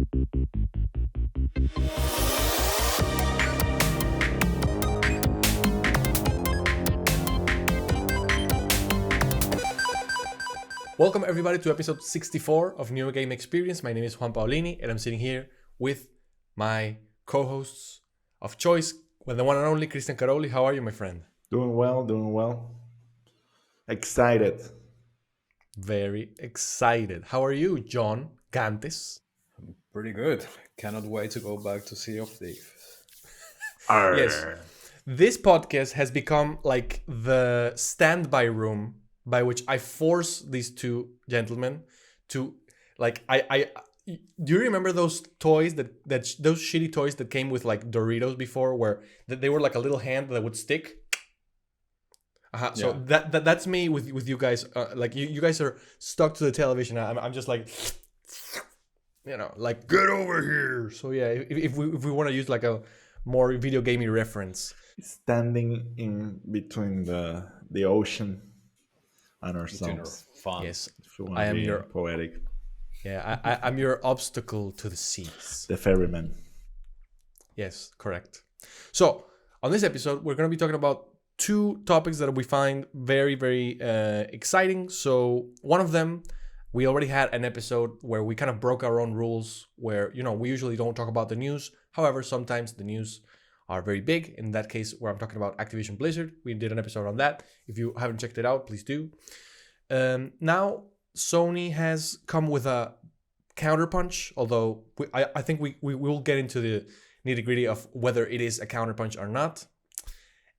Welcome everybody to episode 64 of New Game Experience. My name is Juan Paulini and I'm sitting here with my co-hosts of choice, the one and only Christian Caroli. How are you, my friend? Doing well. Excited. Very excited. How are you, John Gantes? Pretty good. Cannot wait to go back to Sea of Thieves. Yes. This podcast has become like the standby room by which I force these two gentlemen to I do you remember those toys that those shitty toys that came with like Doritos before, where they were like a little hand that would stick? So that's me with you guys. Like you guys are stuck to the television. I'm just like, like get over here. So yeah, if we want to use like a more video gaming reference, Standing in between the ocean and ourselves. Fun. yes, If you want I to am be your poetic. I'm your obstacle to the seas. The ferryman. Yes, correct. So on this episode, we're going to be talking about two topics that we find very, very exciting. So one of them, we already had an episode where we kind of broke our own rules, where we usually don't talk about the news. However, sometimes the news are very big. In that case, where I'm talking about Activision Blizzard, we did an episode on that. If you haven't checked it out, please do. Now Sony has come with a counterpunch, although I think we will get into the nitty-gritty of whether it is a counterpunch or not.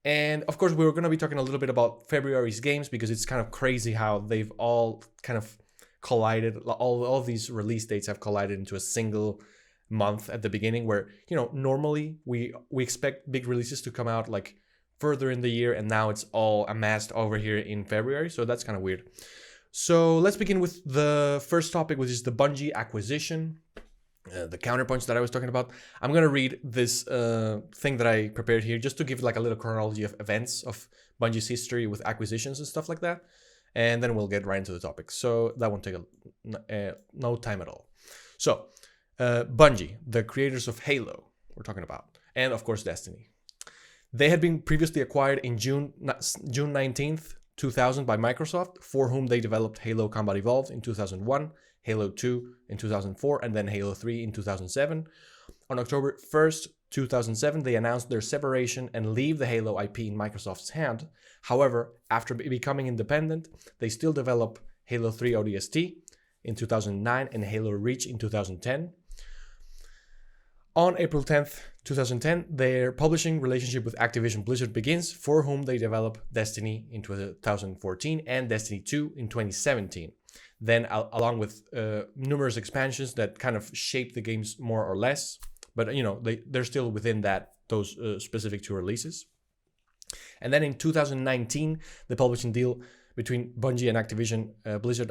And of course, we're going to be talking a little bit about February's games, because it's kind of crazy how they've all kind of collided. All of these release dates have collided into a single month at the beginning, where normally we expect big releases to come out like further in the year, and now it's all amassed over here in February. So that's kind of weird. So let's begin with the first topic, which is the Bungie acquisition, the counterpunch that I was talking about. I'm going to read this thing that I prepared here just to give like a little chronology of events of Bungie's history with acquisitions and stuff like that. And then we'll get right into the topic. So that won't take no time at all. So Bungie, the creators of Halo, we're talking about, and of course Destiny. They had been previously acquired in June 19th, 2000 by Microsoft, for whom they developed Halo Combat Evolved in 2001, Halo 2 in 2004, and then Halo 3 in 2007. On October 1st, 2007, they announced their separation and leave the Halo IP in Microsoft's hand. However, after becoming independent, they still develop Halo 3 ODST in 2009 and Halo Reach in 2010. On April 10th, 2010, their publishing relationship with Activision Blizzard begins, for whom they develop Destiny in 2014 and Destiny 2 in 2017. Then, along with numerous expansions that kind of shape the games more or less, but they're still within those specific two releases. And then in 2019, the publishing deal between Bungie and Activision Blizzard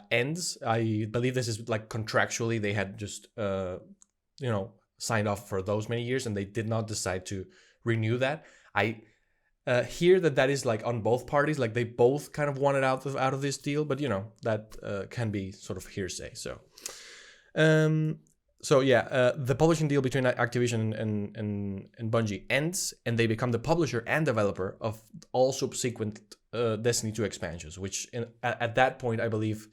ends. I believe this is like contractually they had just signed off for those many years, and they did not decide to renew that. I hear that is like on both parties, like they both kind of wanted out of this deal, but that can be sort of hearsay. So the publishing deal between Activision and Bungie ends, and they become the publisher and developer of all subsequent Destiny 2 expansions, which at that point, I believe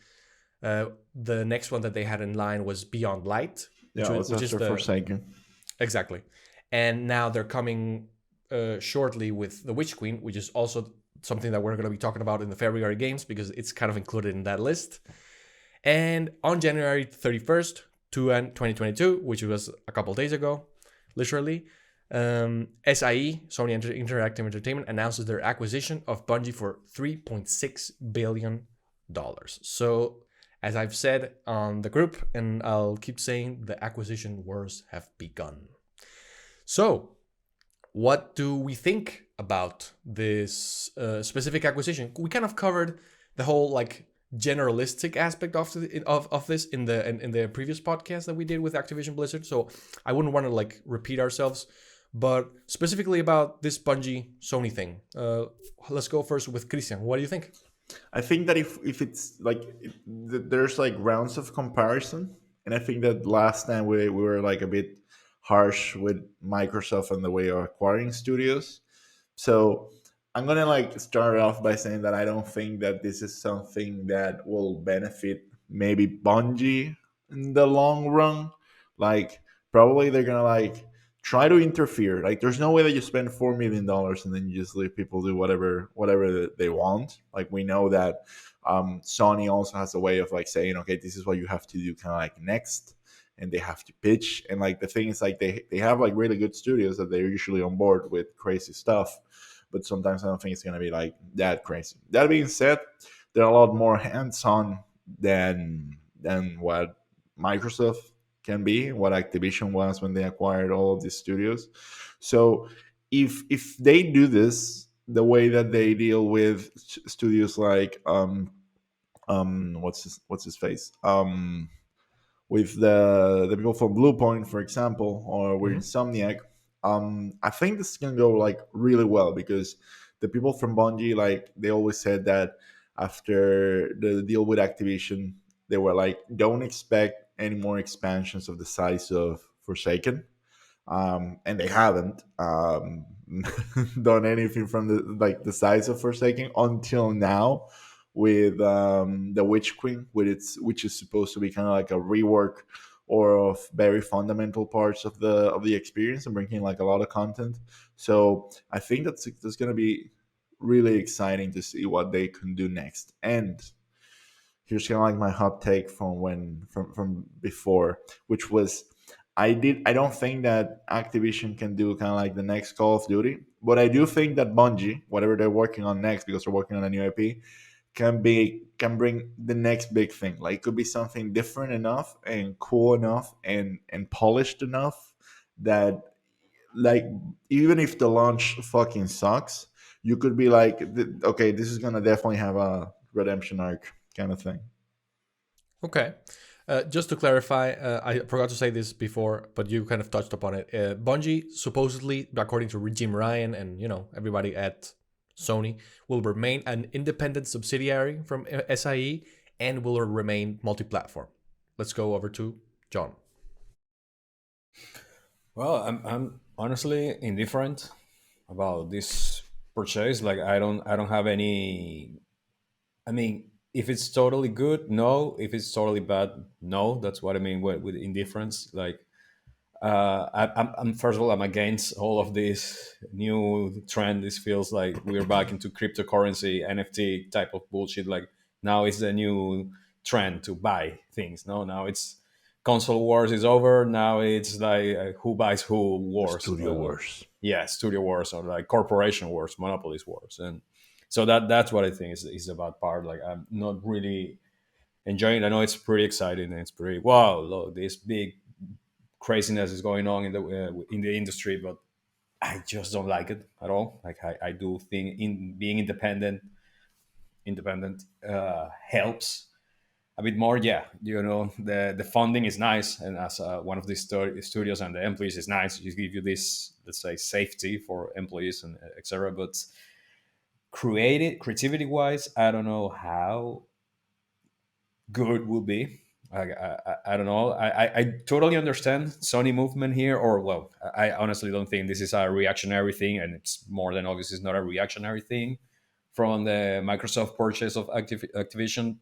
the next one that they had in line was Beyond Light. Which is the Forsaken. Exactly. And now they're coming shortly with The Witch Queen, which is also something that we're going to be talking about in the February games, because it's kind of included in that list. And on January 31st, 2022, which was a couple days ago, literally, SIE, Sony Interactive Entertainment, announces their acquisition of Bungie for $3.6 billion. So, as I've said on the group, and I'll keep saying, the acquisition wars have begun. So, what do we think about this specific acquisition? We kind of covered the whole like generalistic aspect of this in the previous podcast that we did with Activision Blizzard. So I wouldn't want to like repeat ourselves, but specifically about this Bungie Sony thing. Let's go first with Christian. What do you think? I think that if it's like there's like rounds of comparison, And I think that last time we were like a bit harsh with Microsoft and the way of acquiring studios. So I'm gonna like start off by saying that I don't think that this is something that will benefit maybe Bungie in the long run. Like probably they're gonna like try to interfere. Like there's no way that you spend $4 million and then you just leave people do whatever they want. Like we know that Sony also has a way of like saying, okay, this is what you have to do kind of like next, and they have to pitch. And like the thing is like they have like really good studios that they're usually on board with crazy stuff, but sometimes I don't think it's gonna be like that crazy. That being said, they're a lot more hands-on than what Microsoft can be, what Activision was when they acquired all of these studios. So if they do this the way that they deal with studios like what's his face with the people from Blue Point, for example, or with Mhm. Insomniac, I think this can go like really well because the people from Bungie, like they always said that after the deal with Activision, they were like, don't expect any more expansions of the size of Forsaken, and they haven't done anything from the size of Forsaken until now with the Witch Queen, which is supposed to be kind of like a rework or of very fundamental parts of the experience and bringing like a lot of content. So I think that's going to be really exciting to see what they can do next. And here's kind of like my hot take from before, which was I don't think that Activision can do kind of like the next Call of Duty, but I do think that Bungie, whatever they're working on next, because they're working on a new IP, can bring the next big thing. Like it could be something different enough and cool enough and polished enough that like even if the launch fucking sucks, you could be like, okay, this is gonna definitely have a redemption arc kind of thing. Okay. Just to clarify, I forgot to say this before, but you kind of touched upon it. Bungie, supposedly, according to Jim Ryan and everybody at Sony, will remain an independent subsidiary from SIE and will remain multi-platform. Let's go over to John. Well, I'm honestly indifferent about this purchase. Like I don't have any. I mean, if it's totally good, no. If it's totally bad, no. That's what I mean with indifference. Like I'm first of all, I'm against all of this new trend. This feels like we're back into cryptocurrency, NFT type of bullshit. Like now it's the new trend to buy things. No, now it's console wars is over. Now it's like who buys who wars. Studio Wars. Yeah, studio wars or like corporation wars, monopolies wars, and so that's what I think is the bad part. Like I'm not really enjoying it. I know it's pretty exciting and it's pretty wow. Look, this big craziness is going on in the industry, but I just don't like it at all. Like I do think in being independent helps a bit more. Yeah, the funding is nice, and as one of these studios and the employees is nice. You give you this, let's say, safety for employees and etc. But creativity wise, I don't know how good will be. I don't know. I totally understand Sony movement here, or well, I honestly don't think this is a reactionary thing, and it's more than obvious it's not a reactionary thing from the Microsoft purchase of Activision.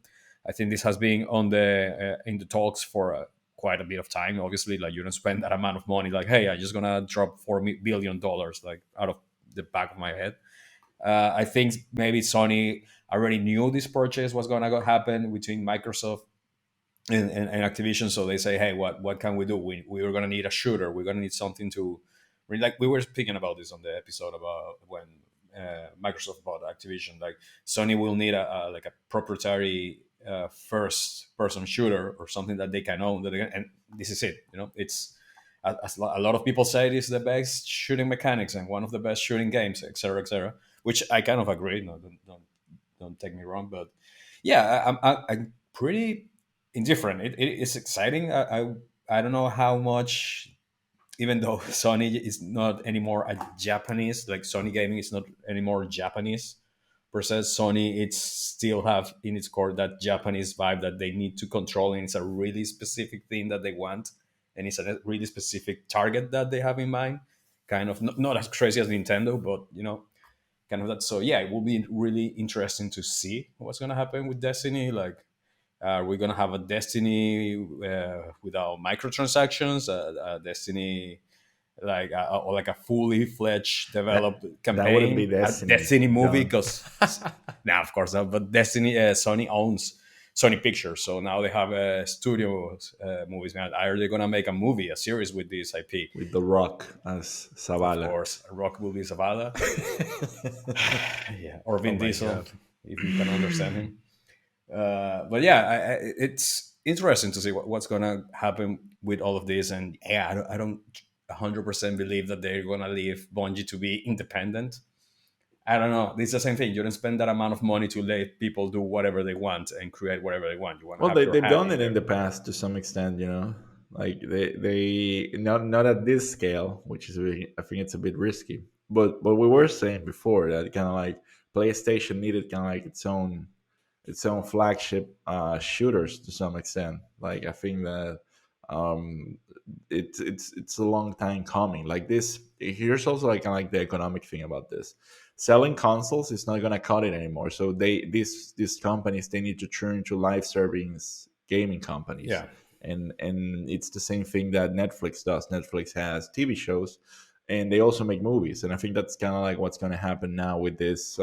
I think this has been on the in the talks for quite a bit of time. Obviously, like you don't spend that amount of money. Like, hey, I'm just gonna drop $4 billion like out of the back of my head. I think maybe Sony already knew this purchase was gonna happen between Microsoft and Activision. So they say, hey, what can we do? We're gonna need a shooter. We're gonna need something to like we were speaking about this on the episode about when Microsoft bought Activision. Like Sony will need a like a proprietary first person shooter or something that they can own. And this is it. It's as a lot of people say, it is the best shooting mechanics and one of the best shooting games, etc., etc. Which I kind of agree. No, don't take me wrong, but yeah, I'm pretty indifferent. It is exciting. I don't know how much, even though Sony is not anymore a Japanese, like Sony Gaming is not anymore Japanese Sony, it's still have in its core that Japanese vibe that they need to control, and it's a really specific thing that they want, and it's a really specific target that they have in mind. Kind of not as crazy as Nintendo, but kind of that. So yeah, it will be really interesting to see what's gonna happen with Destiny. Like, we're gonna have a Destiny without microtransactions, a Destiny or like a fully fledged developed That wouldn't be campaign, a Destiny. Destiny movie, John. because now of course not, but Destiny, Sony owns Sony Pictures, so now they have a studio movies. Man, are they gonna make a movie, a series with this IP? With The Rock as Of Zavala. course, Rock will be Zavala, yeah, or Vin Oh my Diesel, God. if you can understand him. But yeah, it's interesting to see what's gonna happen with all of this. And yeah, I don't 100% believe that they're gonna leave Bungie to be independent. I don't know. It's the same thing. You don't spend that amount of money to let people do whatever they want and create whatever they want. You want to Well, have your they've hand done in it in there. the past to some extent, like they not at this scale, which is really, I think it's a bit risky. But we were saying before that kind of like PlayStation needed kind of like its own flagship shooters to some extent. Like I think that um, it's a long time coming. Like this, here's also like kind of like the economic thing about this. Selling consoles is not gonna cut it anymore. So these companies, they need to turn to live serving gaming companies. Yeah, And it's the same thing that Netflix does. Netflix has TV shows, and they also make movies. And I think that's kind of like what's going to happen now with this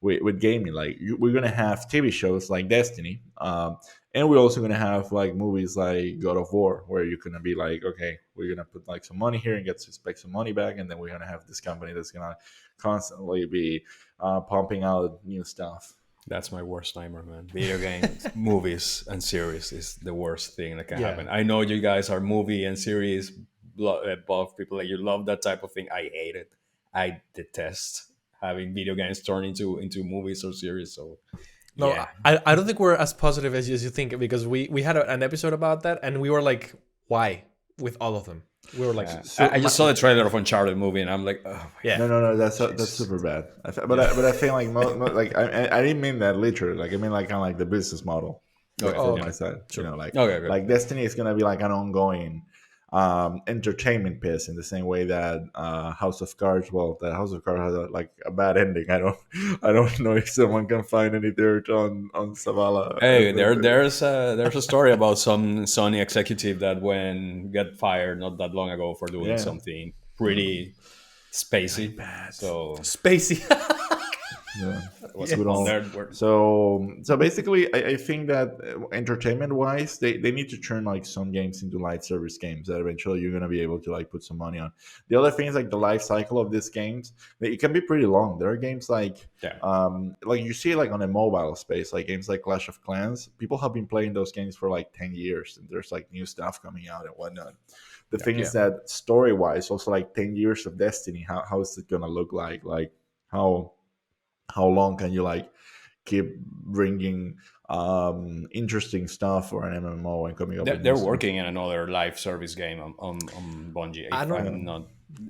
with gaming. Like we're going to have TV shows like Destiny, and we're also going to have like movies like God of War, where you're going to be like, okay, we're going to put like some money here and get to expect some money back, and then we're going to have this company that's going to constantly be pumping out new stuff. that's my worst nightmare, man. Video games, movies, and series is the worst thing that can Yeah. happen. I know you guys are movie and series both people, like you love that type of thing. I hate it. I detest having video games turn into movies or series. So No, yeah, I don't think we're as positive as you think, because we had an episode about that, and we were like, why with all of them? We were like, I just saw the trailer of Uncharted movie, and I'm like, oh my yeah. No, that's Jesus. super bad. But I think like like I didn't mean that literally. Like I mean like kind of like the business model Okay, from yeah. my side. Like Okay, good. like Destiny is gonna be like an ongoing entertainment piece in the same way that House of Cards. Well, that House of Cards has a bad ending. I don't know if someone can find any dirt on Zavala. Hey, there's a story about some Sony executive that got fired not that long ago for doing Yeah. something pretty spacey. bad. So Spacey. Yeah. what's We on don't- there? So basically, I think that entertainment wise, they need to turn like some games into live service games that eventually you're gonna be able to like put some money on. The other thing is like the life cycle of these games. It can be pretty long. There are games Yeah. like you see like on a mobile space, like games like Clash of Clans. People have been playing those games for like 10 years, and there's like new stuff coming out and whatnot. The thing is that story wise, also like 10 years of Destiny, how is it gonna look like? Like how long can you like keep bringing interesting stuff for an MMO and coming up with They're new stuff? working in another live service game on Bungie. I don't- I'm not.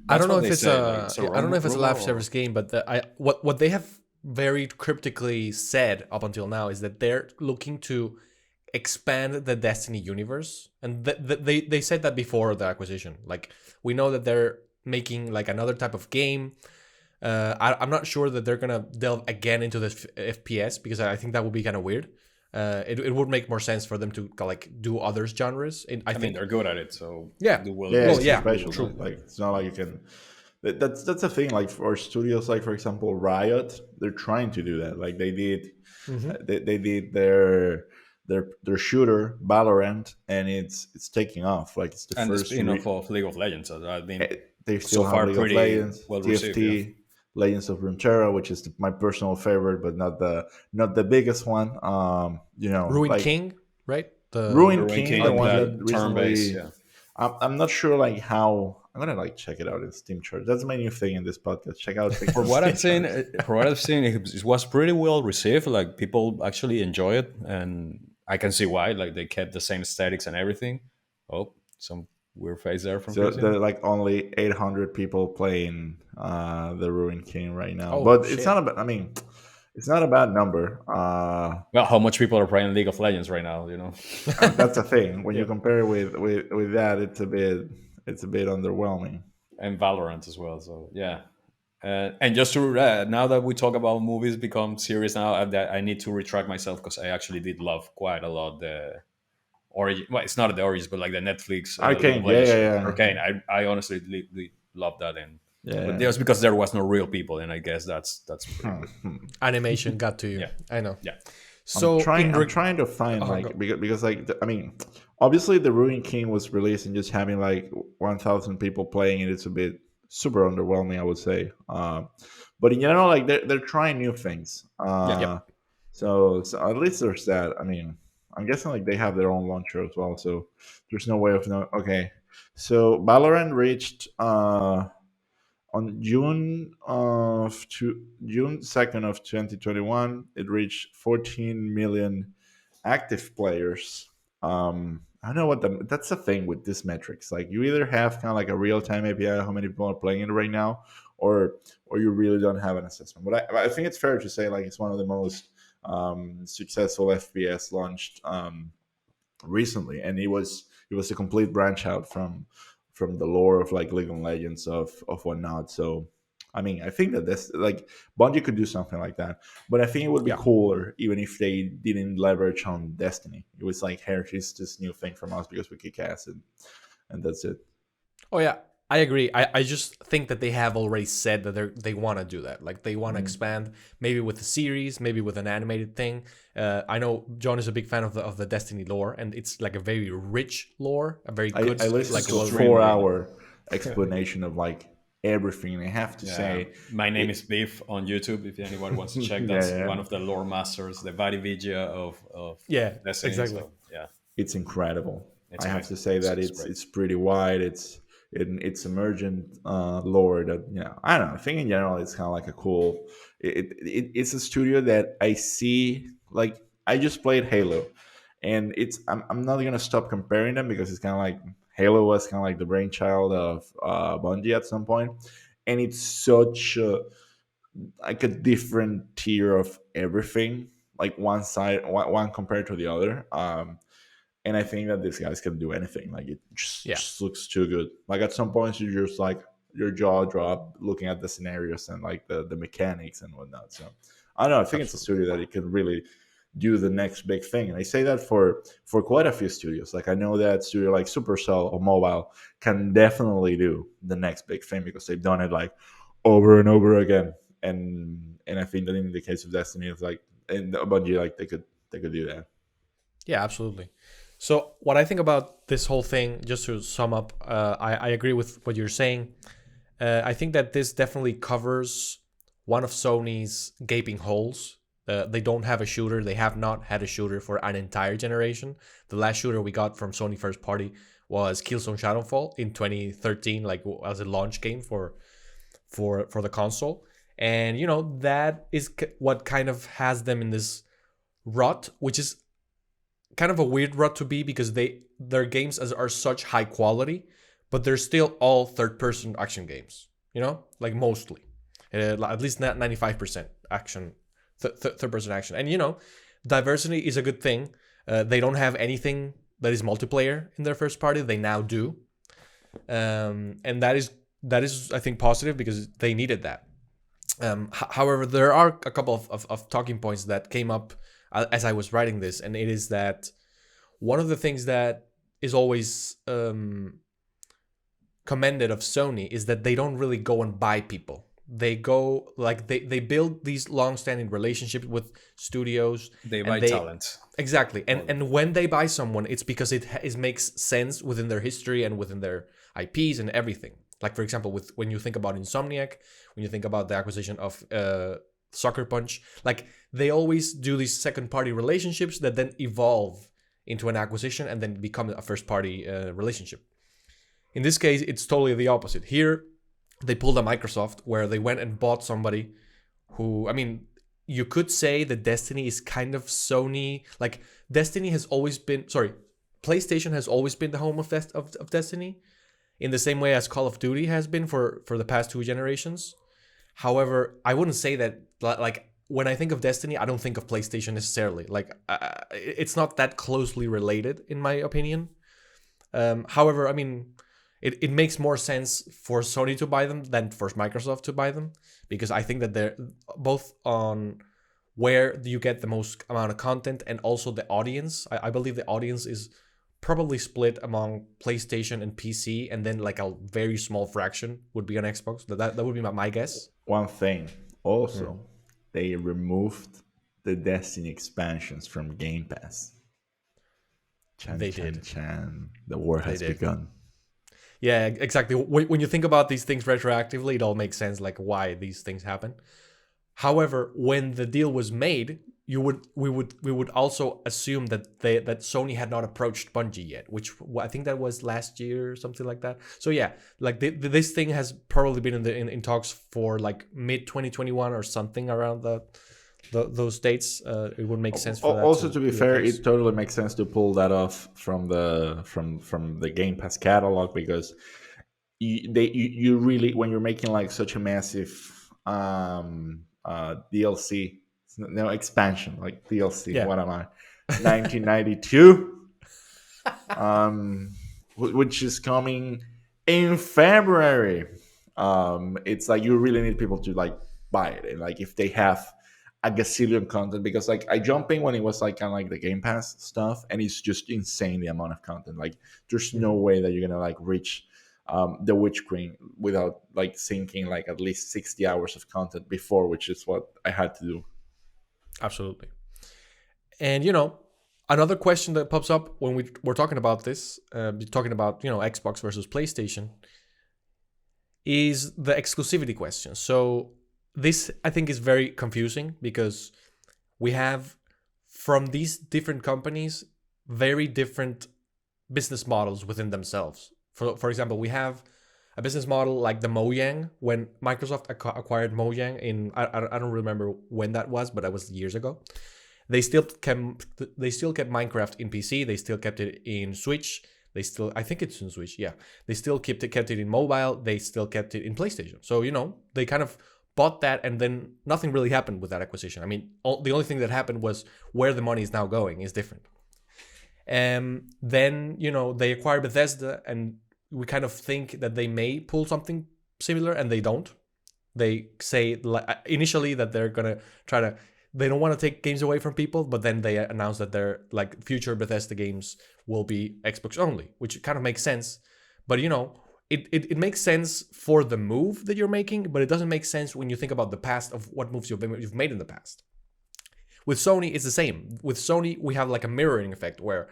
I don't that's know what if they it's said, a, like, it's I don't know if it's a rumor live or- service game, but what they have very cryptically said up until now is that they're looking to expand the Destiny universe, and they said that before the acquisition. Like, we know that they're making like another type of game. I'm not sure that they're gonna delve again into the FPS, because I think that would be kind of weird. It would make more sense for them to like do other genres. I I mean, think they're good at it, so Yeah. they will. Yeah, Well, it's yeah, special. true. Like it's not like you can. That's a thing. Like for studios, like for example, Riot, they're trying to do that. Like they did, they did their shooter Valorant, and it's taking off. Like it's the And the first. spin-off of League of Legends. So I mean, They still so have far League of pretty Legends, well TFT, received, Legends of Runeterra, which is my personal favorite, but not the biggest one. Ruin like King, right? The Ruin Ruin King, King, the one that that turn-based, recently. I'm not sure like how. I'm gonna like check it out in Steam chart. That's my new thing in this podcast. Check out. For what I've seen, it was pretty well received. Like people actually enjoy it, and I can see why. Like they kept the same aesthetics and everything. Oh, some weird face there from So Christian. there are like only 800 people playing the Ruin King right now, Oh, but shit. it's not about. I mean, It's not a bad number. Well, how much people are playing League of Legends right now? That's a thing. When you Yeah. compare it with that, it's a bit underwhelming. And Valorant as well. So yeah. And just to now that we talk about movies become serious now, I need to retract myself because I actually did love quite a lot the origin. Well, it's not the origins, but like the Netflix League of Arcane, yeah, Legends yeah, show, yeah, Arcane. I honestly love that, and but yeah. just because there was no real people, and I guess that's pretty Hmm, good. hmm. Animation got to you. Yeah, I know. yeah, I'm So trying. I'm trying to find oh, like because like I mean, obviously the Ruin King was released and just having like 1,000 people playing it, it's a bit super underwhelming, I would say. But in general, like they're trying new things. yeah. yep. So at least there's that. I mean, I'm guessing like they have their own launcher as well, so there's no way of knowing. Okay, so Valorant reached on June 2nd of 2021, it reached 14 million active players. I don't know that's the thing with these metrics. Like you either have kind of like a real time API, how many people are playing it right now, or you really don't have an assessment. But I think it's fair to say like it's one of the most successful FPS launched recently, and it was a complete branch out from the lore of like League of Legends of whatnot. So I mean, I think that this like Bungie could do something like that, but I think it would be Yeah. cooler even if they didn't leverage on Destiny. It was like, hey, here's this new thing from us because we kick ass, and that's it. Oh yeah, I agree. I just think that they have already said that they want to do that. Like they want to Mm. expand, maybe with a series, maybe with an animated thing. I know John is a big fan of the Destiny lore, and it's like a very rich lore, a very good I listened like to a extremely- 4 hour explanation of like everything. I have to Yeah. say, My name is Beef on YouTube. If anyone wants to check, Yeah, that's yeah. one of the lore masters, the Vadivigia of Yeah, Destiny. exactly. So yeah, it's incredible. it's I have amazing. to say that It's great. it's pretty wide. It's emergent lore that I don't know. I think in general it's kind of like a cool. It's a studio that I see like I just played Halo, and I'm not gonna stop comparing them because it's kind of like Halo was kind of like the brainchild of Bungie at some point, and it's such like a different tier of everything. Like one compared to the other. And I think that these guys can do anything. Like it Yeah, just looks too good. Like at some points, you just like your jaw drop looking at the scenarios and like the mechanics and whatnot. So I don't know. I think it's a absolutely. studio that it can really do the next big thing. And I say that for quite a few studios. Like I know that studio like Supercell or Mobile can definitely do the next big thing because they've done it like over and over again. And I think that in the case of Destiny, it's like and Bungie like they could do that. Yeah, absolutely. So what I think about this whole thing, just to sum up, I agree with what you're saying. I think that this definitely covers one of Sony's gaping holes. They don't have a shooter. They have not had a shooter for an entire generation. The last shooter we got from Sony first party was Killzone Shadowfall in 2013, like as a launch game for the console. And that is what kind of has them in this rut, which is kind of a weird rut to be because their games are such high quality, but they're still all third person action games. Like mostly, at least not 95% action, third person action. And diversity is a good thing. They don't have anything that is multiplayer in their first party. They now do, and that is I think positive because they needed that. However, there are a couple of talking points that came up as I was writing this, and it is that one of the things that is always commended of Sony is that they don't really go and buy people. They go like they build these long-standing relationships with studios. They and buy talent. Exactly, and when they buy someone, it's because it makes sense within their history and within their IPs and everything. Like for example, when you think about Insomniac, when you think about the acquisition of Sucker Punch, like they always do these second-party relationships that then evolve into an acquisition and then become a first-party relationship. In this case, it's totally the opposite. Here, they pulled a Microsoft where they went and bought somebody who, I mean, you could say that Destiny is kind of Sony. Like Destiny has always been, PlayStation has always been the home of Destiny, in the same way as Call of Duty has been for the past two generations. However, I wouldn't say that, like, when I think of Destiny, I don't think of PlayStation necessarily. Like, it's not that closely related, in my opinion. However, I mean, it makes more sense for Sony to buy them than for Microsoft to buy them, because I think that they're both on where you get the most amount of content and also the audience. I believe the audience is probably split among PlayStation and PC, and then like a very small fraction would be on Xbox. That would be my guess. One thing also, they removed the Destiny expansions from Game Pass. They did. The war has did. begun. Yeah, exactly. When you think about these things retroactively, it all makes sense, like why these things happen. However, when the deal was made, we would also assume that Sony had not approached Bungie yet, which I think that was last year or something like that. So yeah, like this thing has probably been in talks for like mid 2021 or something around those dates. It would make sense for that. Also, to be fair, it totally makes sense to pull that off from the Game Pass catalog, because you really, when you're making like such a massive DLC, no expansion, like DLC. Yeah. What am I? 1992, which is coming in February. It's like you really need people to like buy it, and like if they have a gazillion content, because like I jumped in when it was like kind of like the Game Pass stuff, and it's just insane the amount of content. Like there's no way that you're gonna like reach the Witch Queen without like sinking like at least 60 hours of content before, which is what I had to do. Absolutely. And another question that pops up when we're talking about this, talking about Xbox versus PlayStation, is the exclusivity question. So this, I think, is very confusing, because we have, from these different companies, very different business models within themselves. For example, we have a business model like the Mojang. When Microsoft acquired Mojang I don't remember when that was, but that was years ago. They still kept Minecraft in PC. They still kept it in Switch. I think it's in Switch. Yeah, they still kept it in mobile. They still kept it in PlayStation. So they kind of bought that, and then nothing really happened with that acquisition. I mean, the only thing that happened was where the money is now going is different. And then they acquired Bethesda, and we kind of think that they may pull something similar, and they don't. They say initially that they're gonna they don't want to take games away from people, but then they announce that their like future Bethesda games will be Xbox only, which kind of makes sense. But it makes sense for the move that you're making, but it doesn't make sense when you think about the past of what moves you've made in the past. With Sony, it's the same. With Sony, we have like a mirroring effect, where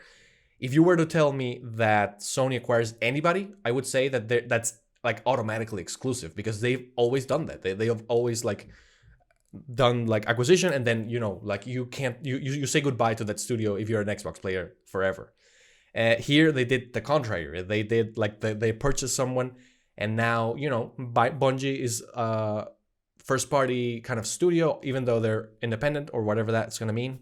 if you were to tell me that Sony acquires anybody, I would say that that's like automatically exclusive, because they've always done that. They have always like done like acquisition, and then like you can't you say goodbye to that studio if you're an Xbox player forever. Here they did the contrary. They did like they purchased someone, and now Bungie is a first party kind of studio, even though they're independent or whatever that's gonna mean.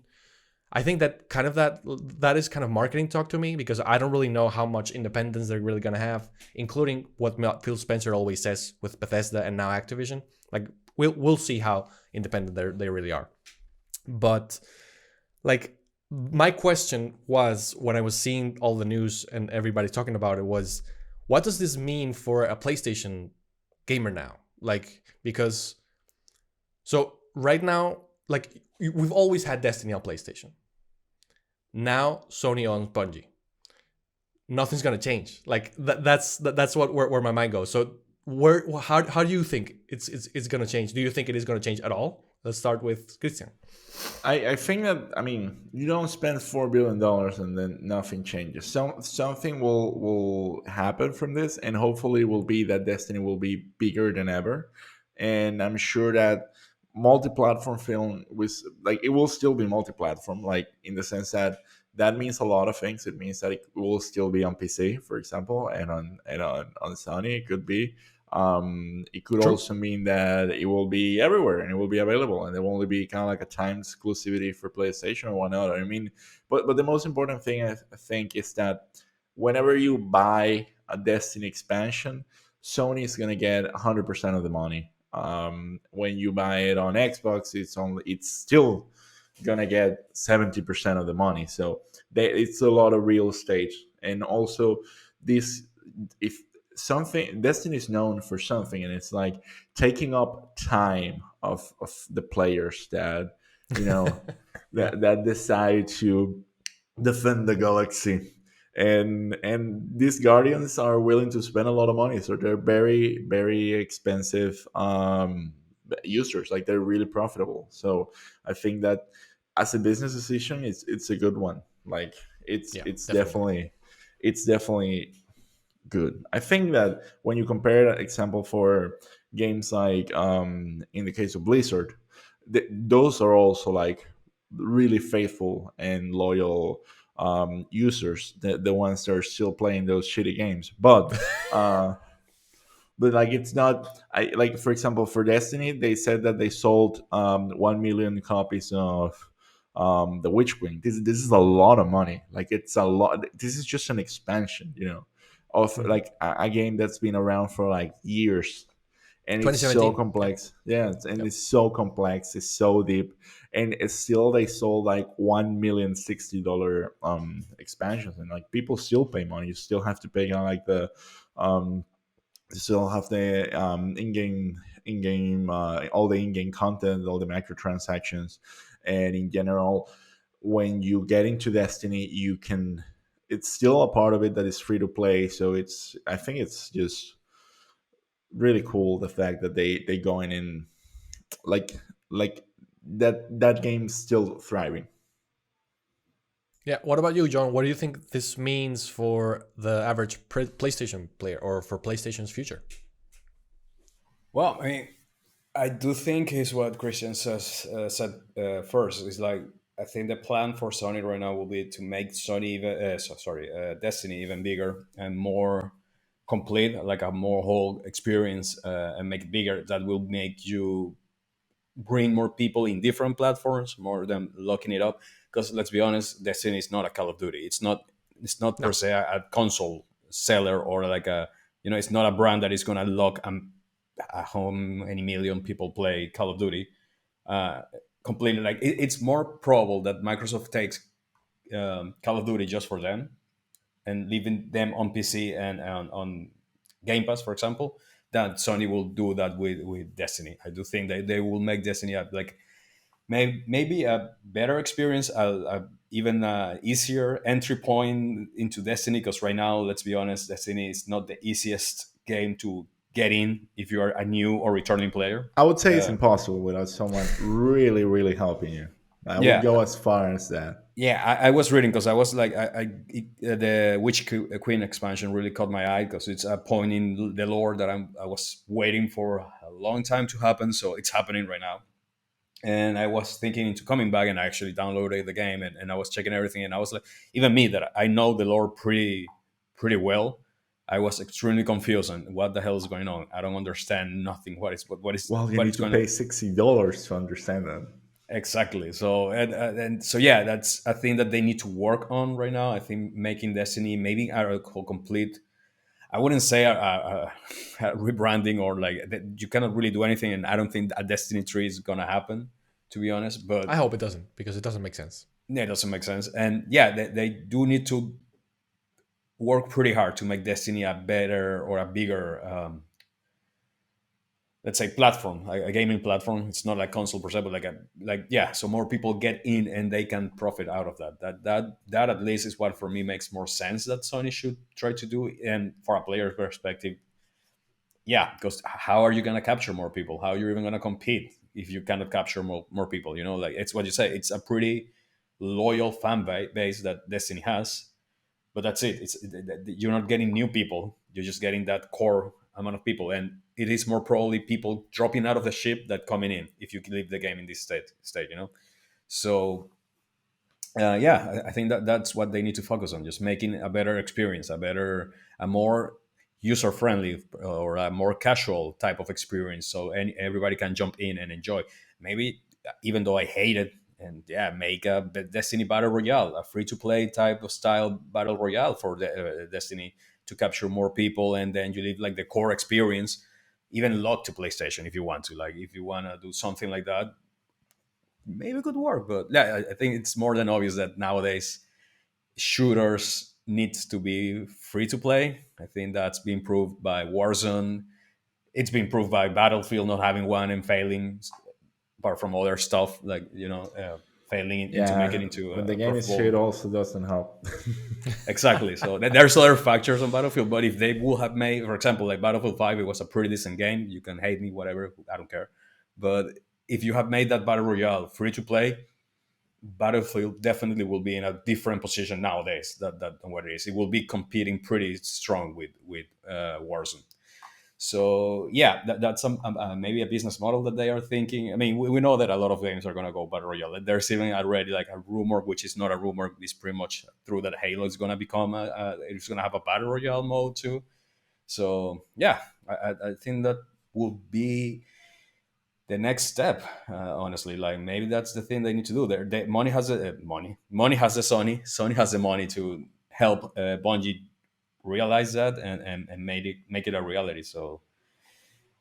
I think that that is kind of marketing talk to me, because I don't really know how much independence they're really gonna have, including what Phil Spencer always says with Bethesda and now Activision. Like we'll see how independent they really are. But like my question was, when I was seeing all the news and everybody talking about it, was what does this mean for a PlayStation gamer now? Like, because so right now, like we've always had Destiny on PlayStation. Now Sony owns Bungie. Nothing's gonna change. Like that's what where my mind goes. So how do you think it's gonna change? Do you think it is gonna change at all? Let's start with Christian. I think that, I mean, you don't spend $4 billion and then nothing changes. Something will happen from this, and hopefully will be that Destiny will be bigger than ever. And I'm sure that multi-platform film with like it will still be multi-platform, like in the sense that means a lot of things. It means that it will still be on PC, for example, and on Sony it could be. It could True. also mean that it will be everywhere and it will be available, and there will only be kind of like a time exclusivity for PlayStation or whatnot. I mean, but the most important thing I think is that whenever you buy a Destiny expansion, Sony is gonna get 100% of the money. When you buy it on Xbox, it's still gonna get 70% of the money. So it's a lot of real estate. And also this, if something, Destiny is known for something, and it's like taking up time of the players that, you know, Yeah. that decide to defend the galaxy. And these guardians are willing to spend a lot of money, so they're very very expensive users. Like, they're really profitable. So I think that as a business decision, it's a good one. Like, it's Yeah, it's definitely. definitely it's definitely good. I think that when you compare that example for games like, in the case of Blizzard, those are also like really faithful and loyal users, the ones that are still playing those shitty games. Uh, but like, it's not, I like, for example, for Destiny, they said that they sold 1 million copies of the Witch Queen. This is a lot of money. Like, it's a lot. This is just an expansion, of Mhm. like a game that's been around for like years, and it's so 2017. Yeah. complex. Yeah, and Yep. it's so complex. It's so deep, and it's still, they sold like $1,060 expansions, and like, people still pay money. You still have to pay like the um still have the in-game all the in-game content, all the microtransactions. And in general, when you get into Destiny, you can, it's still a part of it that is free to play. So I think it's just really cool, the fact that they going in, like like that game's still thriving. Yeah. What about you, John? What do you think this means for the average PlayStation player or for PlayStation's future? Well, I mean, I do think is what Christian said first. Is like, I think the plan for Sony right now will be to make Sony even Destiny even bigger and more complete, like a more whole experience, and make it bigger. That will make you bring more people in different platforms, more than locking it up. Because let's be honest, Destiny is not a Call of Duty. It's not per No. se a console seller, or like a, it's not a brand that is gonna lock how many million people play Call of Duty. Uh, Completely, like, it's more probable that Microsoft takes Call of Duty just for them and leaving them on PC and on Game Pass, for example, that Sony will do that with Destiny. I do think that they will make Destiny like maybe a better experience, even easier entry point into Destiny. Because right now, let's be honest, Destiny is not the easiest game to get in if you are a new or returning player. I would say it's Uh, impossible without someone really really helping you. I would yeah, go as far as that. yeah, I was reading because I was like, the Queen expansion really caught my eye because it's a point in the lore that I was waiting for a long time to happen. So it's happening right now, and I was thinking into coming back, and I actually downloaded the game, and I was checking everything, and I was like, even me that I know the lore pretty well, I was extremely confused on what the hell is going on. I don't understand nothing. Well, you What need is to going on? pay $60 to understand that. Exactly. So and so yeah, that's a thing that they need to work on right now. I think making Destiny maybe a complete. I wouldn't say a rebranding, or like that you cannot really do anything, and I don't think a Destiny 3 is gonna happen, to be honest. I But hope it doesn't because it doesn't make sense. yeah, it doesn't make sense. And yeah, they do need to work pretty hard to make Destiny a better or a bigger, let's say, platform, like a gaming platform. It's not like console per se, but like yeah, so more people get in and they can profit out of that. That at least is what for me makes more sense that Sony should try to do. And for a player perspective, yeah, because how are you going to capture more people? How are you even going to compete if you cannot capture more people? Like, it's what you say, it's a pretty loyal base that Destiny has, but that's it. You're not getting new people, you're just getting that core amount of people, and it is more probably people dropping out of the ship that coming in if you leave the game in this state. So yeah, I think that's what they need to focus on, just making a better experience, a more user friendly, or a more casual type of experience, so everybody can jump in and enjoy. Maybe, even though I hate it, and yeah, make a Destiny battle royale, a free to play type of style battle royale for the Destiny, to capture more people, and then you leave like the core experience, even lock to PlayStation if you want to. Like if you want to do something like that, maybe it could work. But yeah, I think it's more than obvious that nowadays shooters needs to be free to play. I think that's been proved by Warzone. It's been proved by Battlefield not having one and failing, apart from other stuff like failing into make it Yeah, into when the a game is shit, profitable. also doesn't help. Exactly. So there's other factors on Battlefield, but if they would have made, for example, like Battlefield 5, it was a pretty decent game. You can hate me, whatever, I don't care. But if you have made that battle royale free to play, Battlefield definitely will be in a different position nowadays than what it is. It will be competing pretty strong with Warzone. So yeah, that's maybe a business model that they are thinking. I mean, we know that a lot of games are going to go battle royale. There's even already like a rumor, which is not a rumor, it's pretty much true, that Halo is going to become it's going to have a battle royale mode too. So yeah, I think that will be the next step. Honestly, like maybe that's the thing they need to do. Money has money has the Sony has the money to help Bungie realize that and make it a reality. So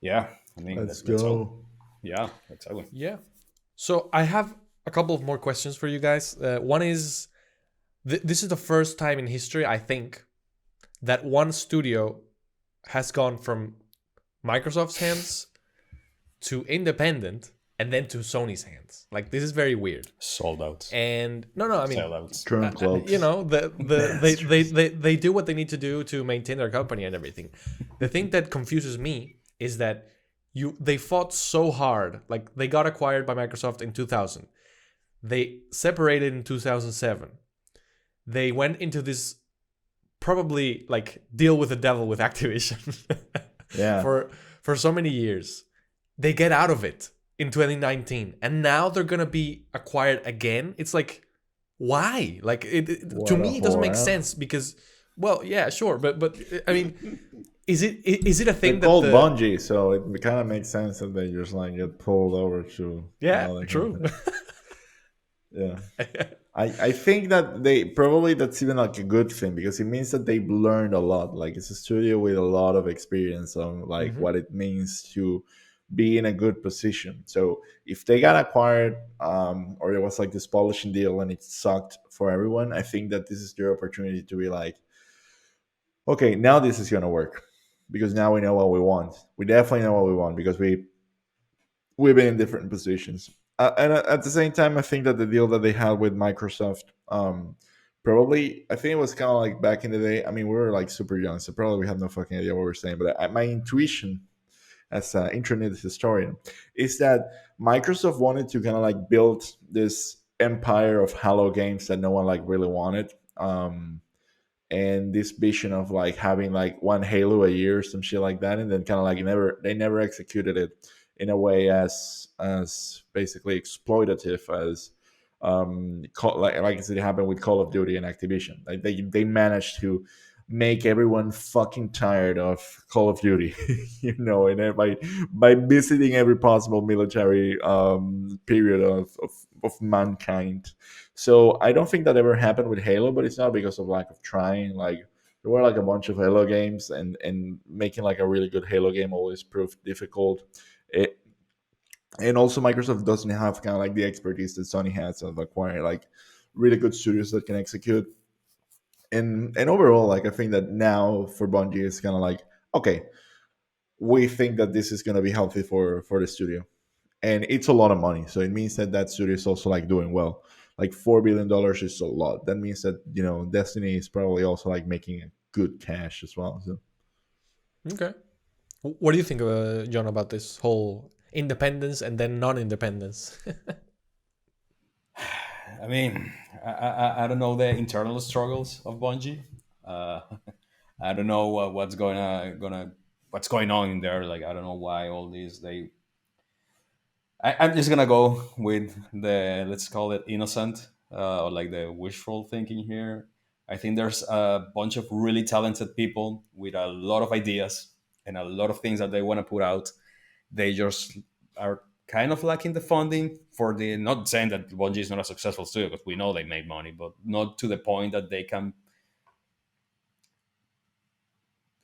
yeah, I mean, Let's let's hope. go. Yeah, exactly. Yeah. So I have a couple of more questions for you guys. One is this is the first time in history, I think, that one studio has gone from Microsoft's hands to independent and then to Sony's hands. Like this is very weird. Sold out. And no, I mean, Sellouts. Turn clothes. you know, they do what they need to do to maintain their company and everything. The thing that confuses me is that they fought so hard. Like they got acquired by Microsoft in 2000. They separated in 2007. They went into this probably like deal with the devil with Activision Yeah. for so many years. They get out of it in 2019 and now they're going to be acquired again. It's like, why? Like to me it doesn't make sense because, well, yeah, sure, but I mean, is it a thing They're that called Bungie, so it kind of makes sense that they just like get pulled over to another true. company. Yeah. I think that that's even like a good thing because it means that they've learned a lot. Like it's a studio with a lot of experience on like Mhm. what it means to be in a good position. So if they got acquired, or there was like this polishing deal and it sucked for everyone, I think that this is their opportunity to be like, okay, now this is gonna work because now we know what we want. We definitely know what we want because we've been in different positions. And at the same time, I think that the deal that they had with Microsoft, probably, I think it was kind of like back in the day. I mean, we were like super young, so probably we had no fucking idea what we were saying. But my intuition as an internet historian is that Microsoft wanted to kind of like build this empire of Halo games that no one like really wanted. And this vision of like having like one Halo a year or some shit like that, and then kind of like they never executed it in a way as basically exploitative as like I said, it happened with Call of Duty and Activision. Like they managed to make everyone fucking tired of Call of Duty, you know, and by visiting every possible military period of mankind. So I don't think that ever happened with Halo, but it's not because of lack of trying. Like there were like a bunch of Halo games, and making like a really good Halo game always proved difficult. It, and also Microsoft doesn't have kind of like the expertise that Sony has of acquiring like really good studios that can execute. And overall, like I think that now for Bungie it's kind of like, okay, we think that this is going to be healthy for the studio, and it's a lot of money, so it means that that studio is also like doing well. Like $4 billion is a lot. That means that, you know, Destiny is probably also like making a good cash as well. So Okay. What do you think, John, about this whole independence and then non-independence? I mean, I don't know the internal struggles of Bungie. Uh, I don't know what's going on in there. Like I don't know why all these they. I'm just gonna go with the, let's call it innocent, or like the wishful thinking here. I think there's a bunch of really talented people with a lot of ideas and a lot of things that they want to put out. They just are kind of lacking the funding for the. Not saying that Bungie is not a successful studio, because we know they made money, but not to the point that they can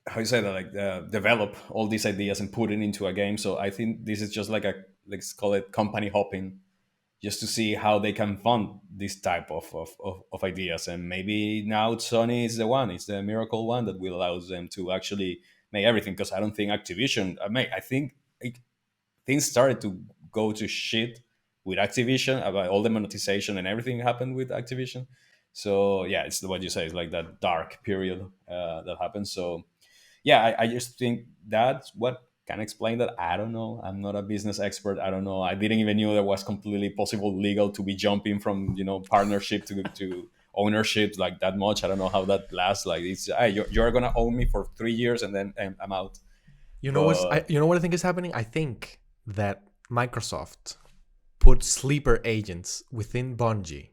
how you say that, like develop all these ideas and put it into a game. So I think this is just like a, let's call it company hopping, just to see how they can fund this type of ideas. And maybe now Sony is the one, it's the miracle one that will allow them to actually make everything. Because I don't think Activision, I think things started to go to shit with Activision about all the monetization and everything happened with Activision. So yeah, it's what you say. It's like that dark period that happened. So yeah, I just think that's what can explain that. I don't know. I'm not a business expert. I don't know. I didn't even know that was completely possible legal to be jumping from partnership to ownership like that much. I don't know how that lasts. Like it's you're gonna own me for 3 years and then I'm out. But You know what I think is happening? I think that Microsoft put sleeper agents within Bungie,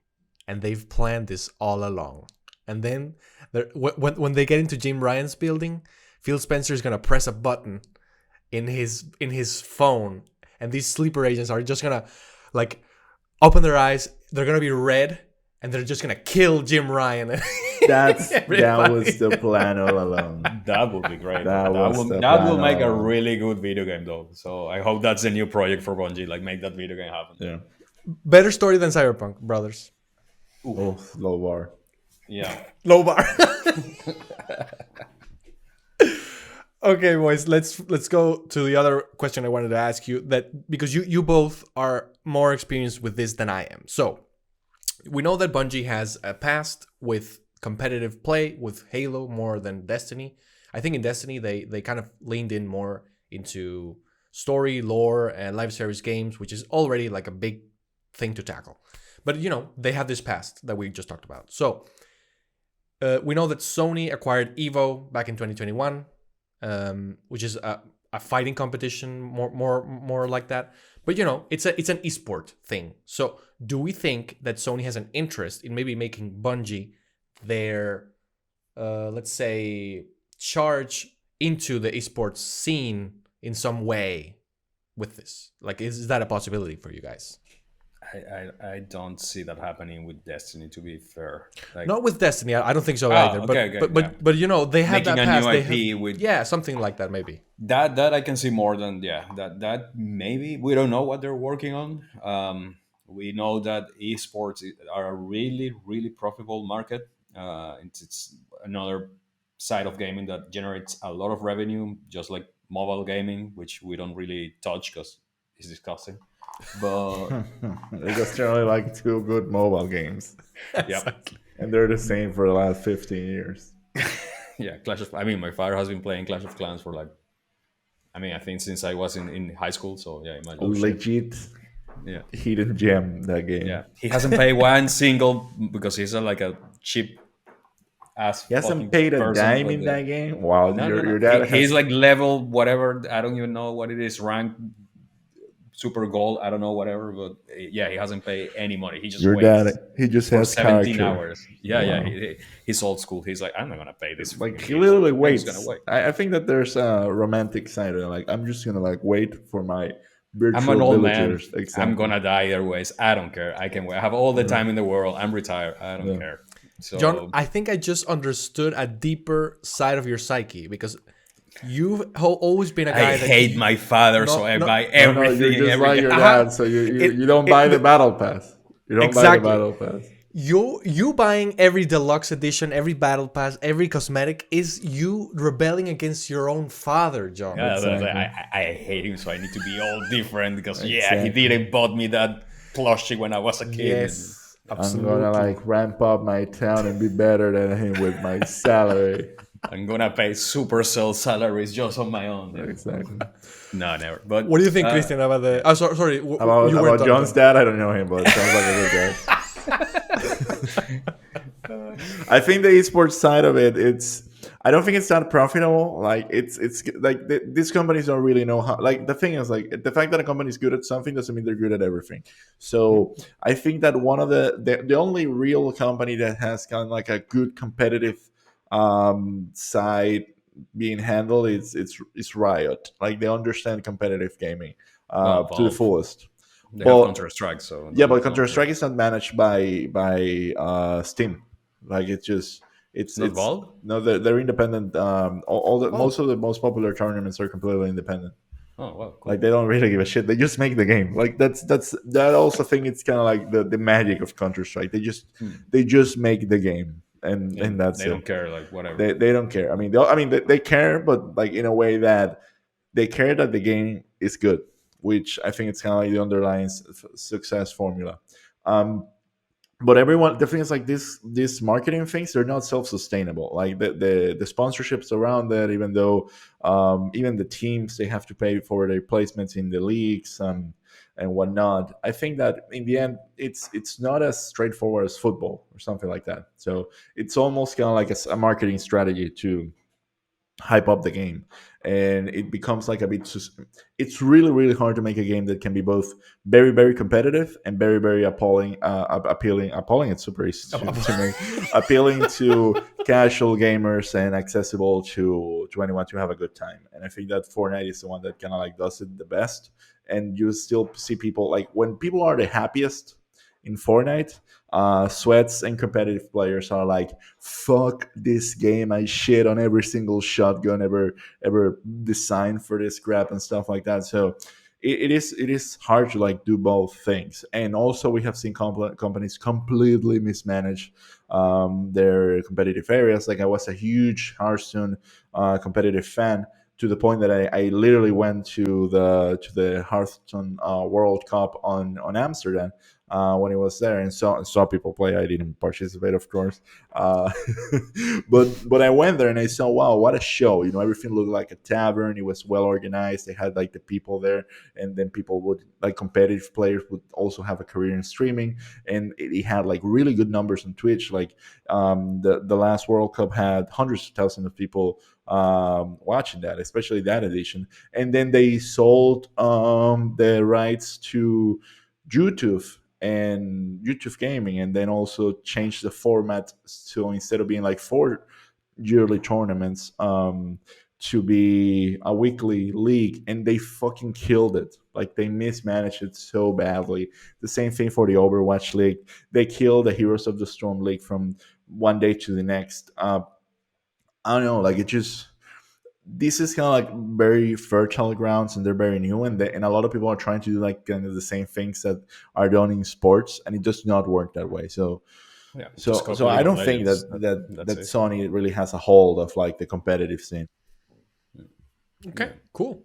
and they've planned this all along. And then when they get into Jim Ryan's building, Phil Spencer is gonna press a button in his phone, and these sleeper agents are just gonna like open their eyes. They're gonna be red, and they're just gonna kill Jim Ryan. That was the plan all along. that would be great. That That will make all a along. really good video game though. So I hope that's a new project for Bungie. Like make that video game happen. Yeah. Better story than Cyberpunk, brothers. Oh, low bar. Yeah. Low bar. Okay, boys, let's go to the other question I wanted to ask you, that because you both are more experienced with this than I am. So we know that Bungie has a past with competitive play with Halo more than Destiny. I think in Destiny they kind of leaned in more into story, lore, and live service games, which is already like a big thing to tackle. But they have this past that we just talked about. So we know that Sony acquired Evo back in 2021, which is a fighting competition, more like that. But it's an esport thing. So do we think that Sony has an interest in maybe making Bungie their, let's say, charge into the esports scene in some way with this? Like, is that a possibility for you guys? I don't see that happening with Destiny, to be fair. Like, Not with Destiny. I don't think so either. Okay, But they have making that a past. new They IP have, with yeah, something like that maybe. that I can see more than that maybe we don't know what they're working on. We know that esports are a really profitable market. It's another side of gaming that generates a lot of revenue, just like mobile gaming, which we don't really touch because it's disgusting. But They just generally like two good mobile games, yeah, and they're the same for the last 15 years. yeah, my father has been playing Clash of Clans for like, I think since I was in high school. So yeah, imagine. Legit Yeah, hidden gem, that game. yeah. He hasn't paid one single because he's like a cheap ass. He hasn't fucking paid a person, dime but, in that game. Wow, No, your dad He's has, like level whatever. I don't even know what it is. Rank super gold. I don't know whatever. But yeah, he hasn't paid any money. He just your waits dad. He just for has 17 character. hours. Yeah. Wow. He's old school. He's like, I'm not gonna pay this. Like he fucking literally people. I'm waits. just gonna wait. I think that there's a romantic side. Like I'm just gonna like wait for my virtual I'm an old man. villagers. Exactly. I'm gonna die either ways. I don't care. I can wait. I have all the time in the world. I'm retired. I don't care. So John, I think I just understood a deeper side of your psyche, because you've always been a guy I that hate my father, so I buy No, everything. you're just every like your game. dad, so you don't buy the battle pass. You don't Exactly. buy the battle pass. you buying every deluxe edition, every battle pass, every cosmetic is you rebelling against your own father, John. Yeah, Exactly. I hate him, so I need to be all different because he Exactly. didn't bought me that plushie when I was a kid. Yes, absolutely. I'm gonna like ramp up my town and be better than him with my salary. I'm gonna pay Supercell salaries just on my own. Exactly. No, never. But What do you think, Christian, about the? Oh, sorry. About, you weren't about done, John's John. dad, I don't know him, but it sounds like a good guy. I think the esports side of it, I don't think it's that profitable. Like it's like these companies don't really know how. Like the thing is, like the fact that a company is good at something doesn't mean they're good at everything. So I think that one of the only real company that has kind of like a good competitive side being handled is Riot. Like they understand competitive gaming to the Valve. fullest. they Well, have Counter-Strike, so Yeah, but Counter Strike is not managed by Steam. Like it's just Not Valve? No, they're independent. All the Oh. most of the most popular tournaments are completely independent. Oh, well, cool. Like they don't really give a shit. They just make the game. Like that also thing. It's kind of like the magic of Counter Strike. They just make the game, and that's they it. don't care, like whatever. They don't care. I mean, they care, but like in a way that they care that the game is good, which I think it's kind of like the underlying success formula. Um, but everyone, the thing is, like these marketing things, they're not self-sustainable. Like the sponsorships around that, even though even the teams, they have to pay for their placements in the leagues and whatnot. I think that in the end, it's not as straightforward as football or something like that. So it's almost kind of like a marketing strategy to hype up the game, and it becomes like a bit it's really hard to make a game that can be both very competitive and very appealing. It's super easy to make appealing to casual gamers and accessible to anyone to have a good time. And I think that Fortnite is the one that kind of like does it the best. And you still see people, like when people are the happiest in Fortnite, sweats and competitive players are like, fuck this game, I shit on every single shotgun ever designed for this crap and stuff like that. So it is hard to like do both things. And also we have seen companies completely mismanage their competitive areas. Like I was a huge Hearthstone competitive fan, to the point that I literally went to the Hearthstone World Cup on Amsterdam when he was there, and saw people play. I didn't participate, of course, uh, but I went there and I saw, wow, what a show! Everything looked like a tavern. It was well organized. They had like the people there, and then people would, like, competitive players would also have a career in streaming, and it had like really good numbers on Twitch. Like the last World Cup had hundreds of thousands of people watching that, especially that edition. And then they sold the rights to YouTube and YouTube Gaming, and then also changed the format, so instead of being like 4 yearly tournaments, to be a weekly league. And they fucking killed it. Like they mismanaged it so badly. The same thing for the Overwatch League. They killed the Heroes of the Storm League from one day to the next. I don't know, like it just, this is kind of like very fertile grounds, and they're very new, and a lot of people are trying to do like kind of the same things that are done in sports, and it does not work that way. So Yeah, so I don't think that Sony really has a hold of like the competitive scene. Okay, cool.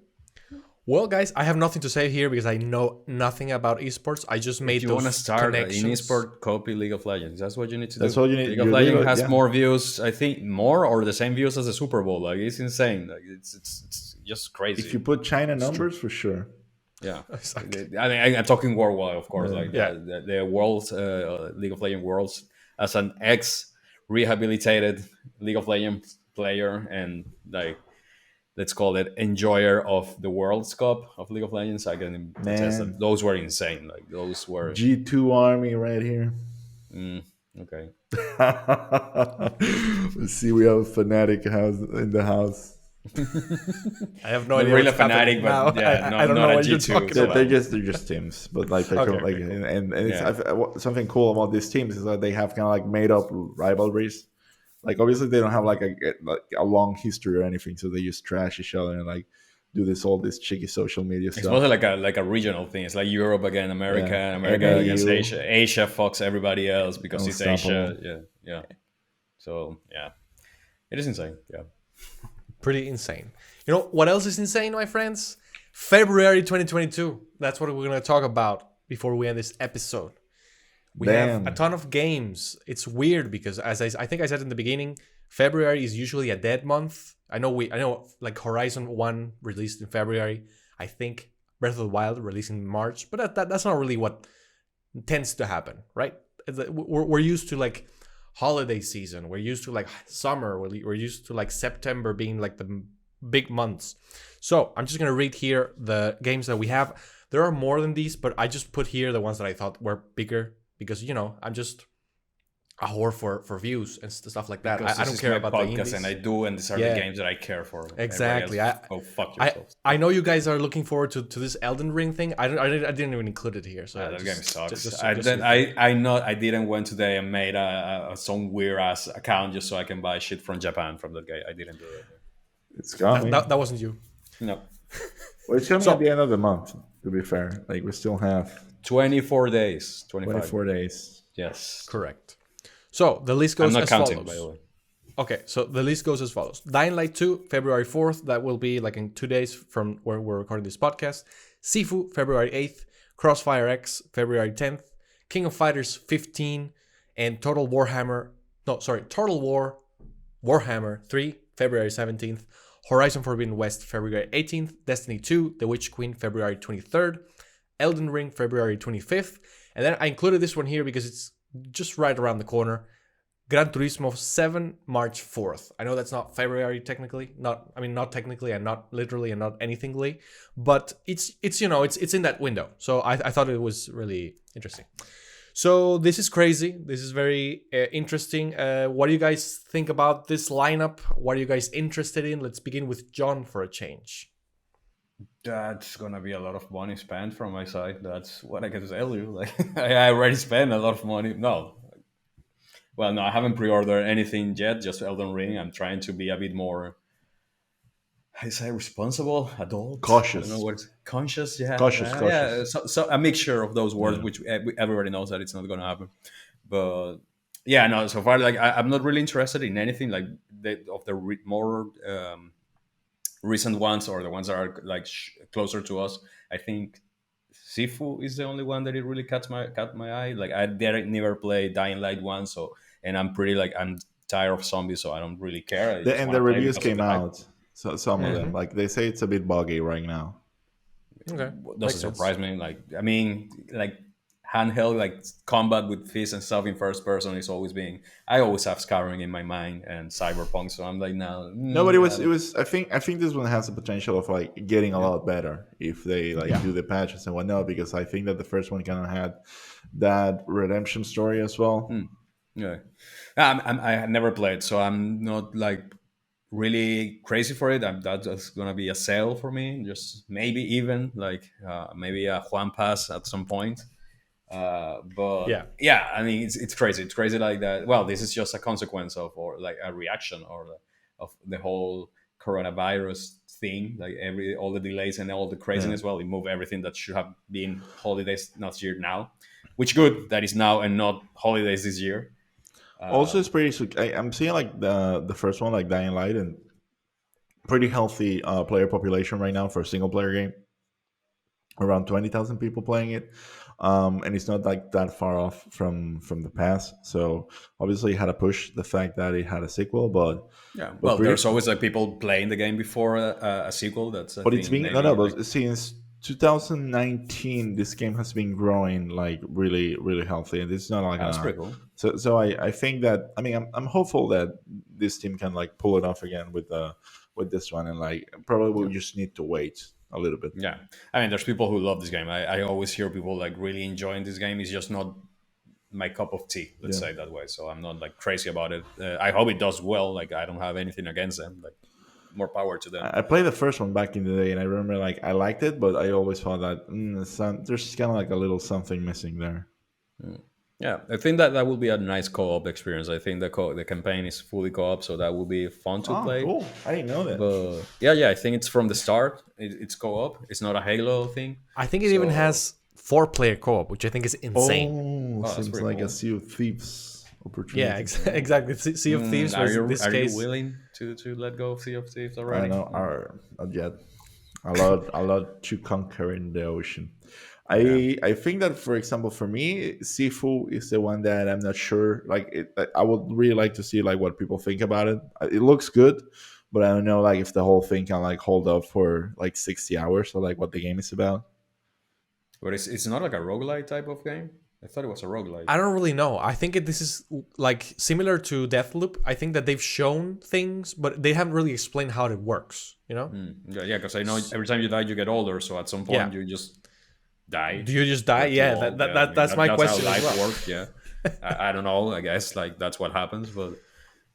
Well, guys, I have nothing to say here because I know nothing about esports. I just made If you those want to start an connections. esport, copy League of Legends. That's what you need to That's do. what you need. League of Legends has more views, I think, more or the same views as the Super Bowl. Like it's insane. Like it's just crazy. If you put China numbers, for sure. Yeah, Exactly. I mean, I'm talking worldwide, of course. Like Yeah. the world's League of Legends worlds, as an ex-rehabilitated League of Legends player, and like, let's call it enjoyer of the World's Cup of League of Legends, I can attest that those were insane. Like those were G2 Army right here. okay. Let's see, we have a fanatic house in the house. I have no Not idea. really what's fanatic, happening but now. yeah, I don't not know a what you're G2. talking So about. They're just teams, but like Okay, like, okay, cool. and it's, Yeah. something cool about these teams is that they have kind of like made up rivalries. Like obviously they don't have like a long history or anything, so they just trash each other and like do all this cheeky social media It's stuff. mostly like a regional thing. It's like Europe against America, Yeah. and America NAU. against Asia. Asia fucks everybody else because it's Asia. Unstoppable. Yeah. So yeah, it is insane. Yeah. Pretty insane. You know what else is insane, my friends? February 2022. That's what we're going to talk about before we end this episode. We have a ton of games. It's weird because, as I think I said in the beginning, February is usually a dead month. I know like Horizon 1 released in February. I think Breath of the Wild released in March, but that's not really what tends to happen, right? We're used to like holiday season. We're used to like summer. We're used to like September being like the big months. So I'm just going to read here the games that we have. There are more than these, but I just put here the ones that I thought were bigger because, I'm just a whore for views and stuff like that. Because I this don't is care my about the podcast indies. and I do, and these are Yeah. the games that I care for. Exactly. Everybody else, go fuck I yourselves. I know you guys are looking forward to this Elden Ring thing. I didn't even include it here. So That game sucks. just I so then you I didn't went today and made some weird ass account just so I can buy shit from Japan from that guy. I didn't do it. It's coming. that wasn't you. No, Well, it's coming So- at the end of the month. To be fair, like we still have 24 days, 25. 24 days. Yes, Correct. So the list I'm goes not as counting, follows. by the way. Okay, so the list goes as follows. Dying Light 2, February 4th. That will be like in 2 days from where we're recording this podcast. Sifu, February 8th. Crossfire X, February 10th. King of Fighters 15. And Total War Warhammer 3, February 17th. Horizon Forbidden West, February 18th. Destiny 2, The Witch Queen, February 23rd. Elden Ring, February 25th. And then I included this one here because it's just right around the corner. Gran Turismo 7, March 4th. I know that's not February technically, not technically and not literally and not anythingly, but it's in that window. So I thought it was really interesting. So this is crazy. This is very interesting. What do you guys think about this lineup? What are you guys interested in? Let's begin with John for a change. That's gonna be a lot of money spent from my side. That's what I can tell you. Like I already spent a lot of money. No, I haven't pre-ordered anything yet. Just Elden Ring. I'm trying to be a bit more, I say, responsible, adult, Cautious. I don't know what conscious. Yeah, Cautious. yeah. So a mixture of those words, which everybody knows that it's not gonna happen. But yeah, no. So far, like I'm not really interested in anything like more recent ones or the ones that are like closer to us. I think Sifu is the only one that it really caught my eye. Like I didn't never play Dying Light 1, so and I'm tired of zombies, so I don't really care. And the reviews came out. So some of Mm-hmm. them, like they say, it's a bit buggy right now. Okay. Doesn't surprise me. Like I mean, like handheld like combat with fists and stuff in first person is always being. I always have Skyrim in my mind and Cyberpunk, so I'm like now. No, but it was. I think this one has the potential of like getting a lot better if they do the patches and whatnot. Because I think that the first one kind of had that redemption story as well. Yeah, I never played, so I'm not like really crazy for it. That's gonna be a sale for me. Just maybe even like maybe a Juan Pass at some point. But yeah, I mean it's crazy. It's crazy like that. Well, this is just a consequence of or like a reaction of the whole coronavirus thing. Like all the delays and all the craziness. Well, it moved everything that should have been holidays last year now, which good that is now and not holidays this year. Also, it's pretty. I'm seeing like the first one, like Dying Light, and pretty healthy player population right now for a single player game. Around 20,000 people playing it, and it's not like that far off from the past. So obviously, it had to push the fact that it had a sequel, but yeah. Well, there's always like people playing the game before a sequel. That's but it's been but since 2019, this game has been growing like really, really healthy, and it's not like that's pretty cool. So I think that I'm hopeful that this team can like pull it off again with this one, and like probably we'll just need to wait a little bit. Yeah, I mean, there's people who love this game. I always hear people like really enjoying this game. It's just not my cup of tea, let's say it that way. So I'm not like crazy about it. I hope it does well. Like I don't have anything against them. Like more power to them. I played the first one back in the day, and I remember like I liked it, but I always thought that there's kind of like a little something missing there. Yeah, I think that will be a nice co-op experience. I think the campaign is fully co-op, so that will be fun to play. Cool! I didn't know that. But yeah, I think it's from the start. It's co-op. It's not a Halo thing. I think it even has 4-player co-op, which I think is insane. Seems like cool. a Sea of Thieves opportunity. Yeah, exactly. Sea of Thieves was this are case. you willing to let go of Sea of Thieves I already? don't know. Not yet. A lot to conquer in the ocean. I think that, for example, for me, Sifu is the one that I'm not sure. Like, I would really like to see like what people think about it. It looks good, but I don't know like if the whole thing can like hold up for like 60 hours or like what the game is about. But it's not like a roguelite type of game. I thought it was a roguelite. I don't really know. I think this is like similar to Deathloop. I think that they've shown things, but they haven't really explained how it works. You know? Yeah, because I know every time you die, you get older. So at some point, you just die. Do you just die? Yeah, that's my question How as life well. works, yeah. I don't know. I guess like that's what happens, but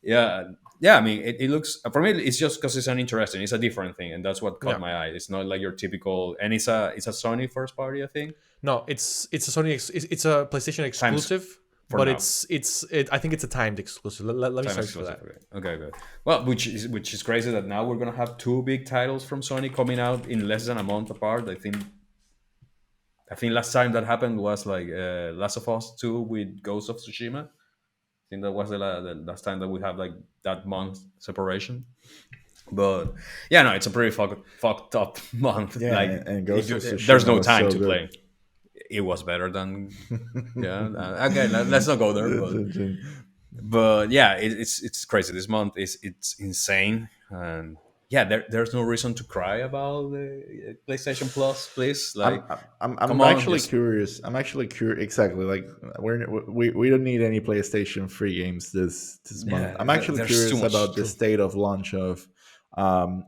yeah, yeah. I mean, it looks for me. It's just because it's an interesting. It's a different thing, and that's what caught Yeah. my eye. It's not like your typical, and it's a Sony first party, I think. No, it's a Sony. It's a PlayStation Times exclusive, for but now. I think it's a timed exclusive. Let me Time search for exclusive. that. Okay, okay, good. Well, which is crazy that now we're gonna have two big titles from Sony coming out in less than a month apart. I think last time that happened was like Last of Us 2 with Ghost of Tsushima. I think that was the last time that we have like that month separation. But yeah, no, it's a pretty fucked up month. Yeah, Like and if Ghost you, of there's Tsushima no was time so to good. play. It was better than yeah. Okay, let's not go there. But yeah, it's crazy. This month is it's insane, and yeah, there's no reason to cry about the PlayStation Plus, please. Like, come I'm on, actually just curious. I'm actually curious. Exactly. Like we don't need any PlayStation free games this month. yeah, I'm actually there's too curious much. about the True. state of launch of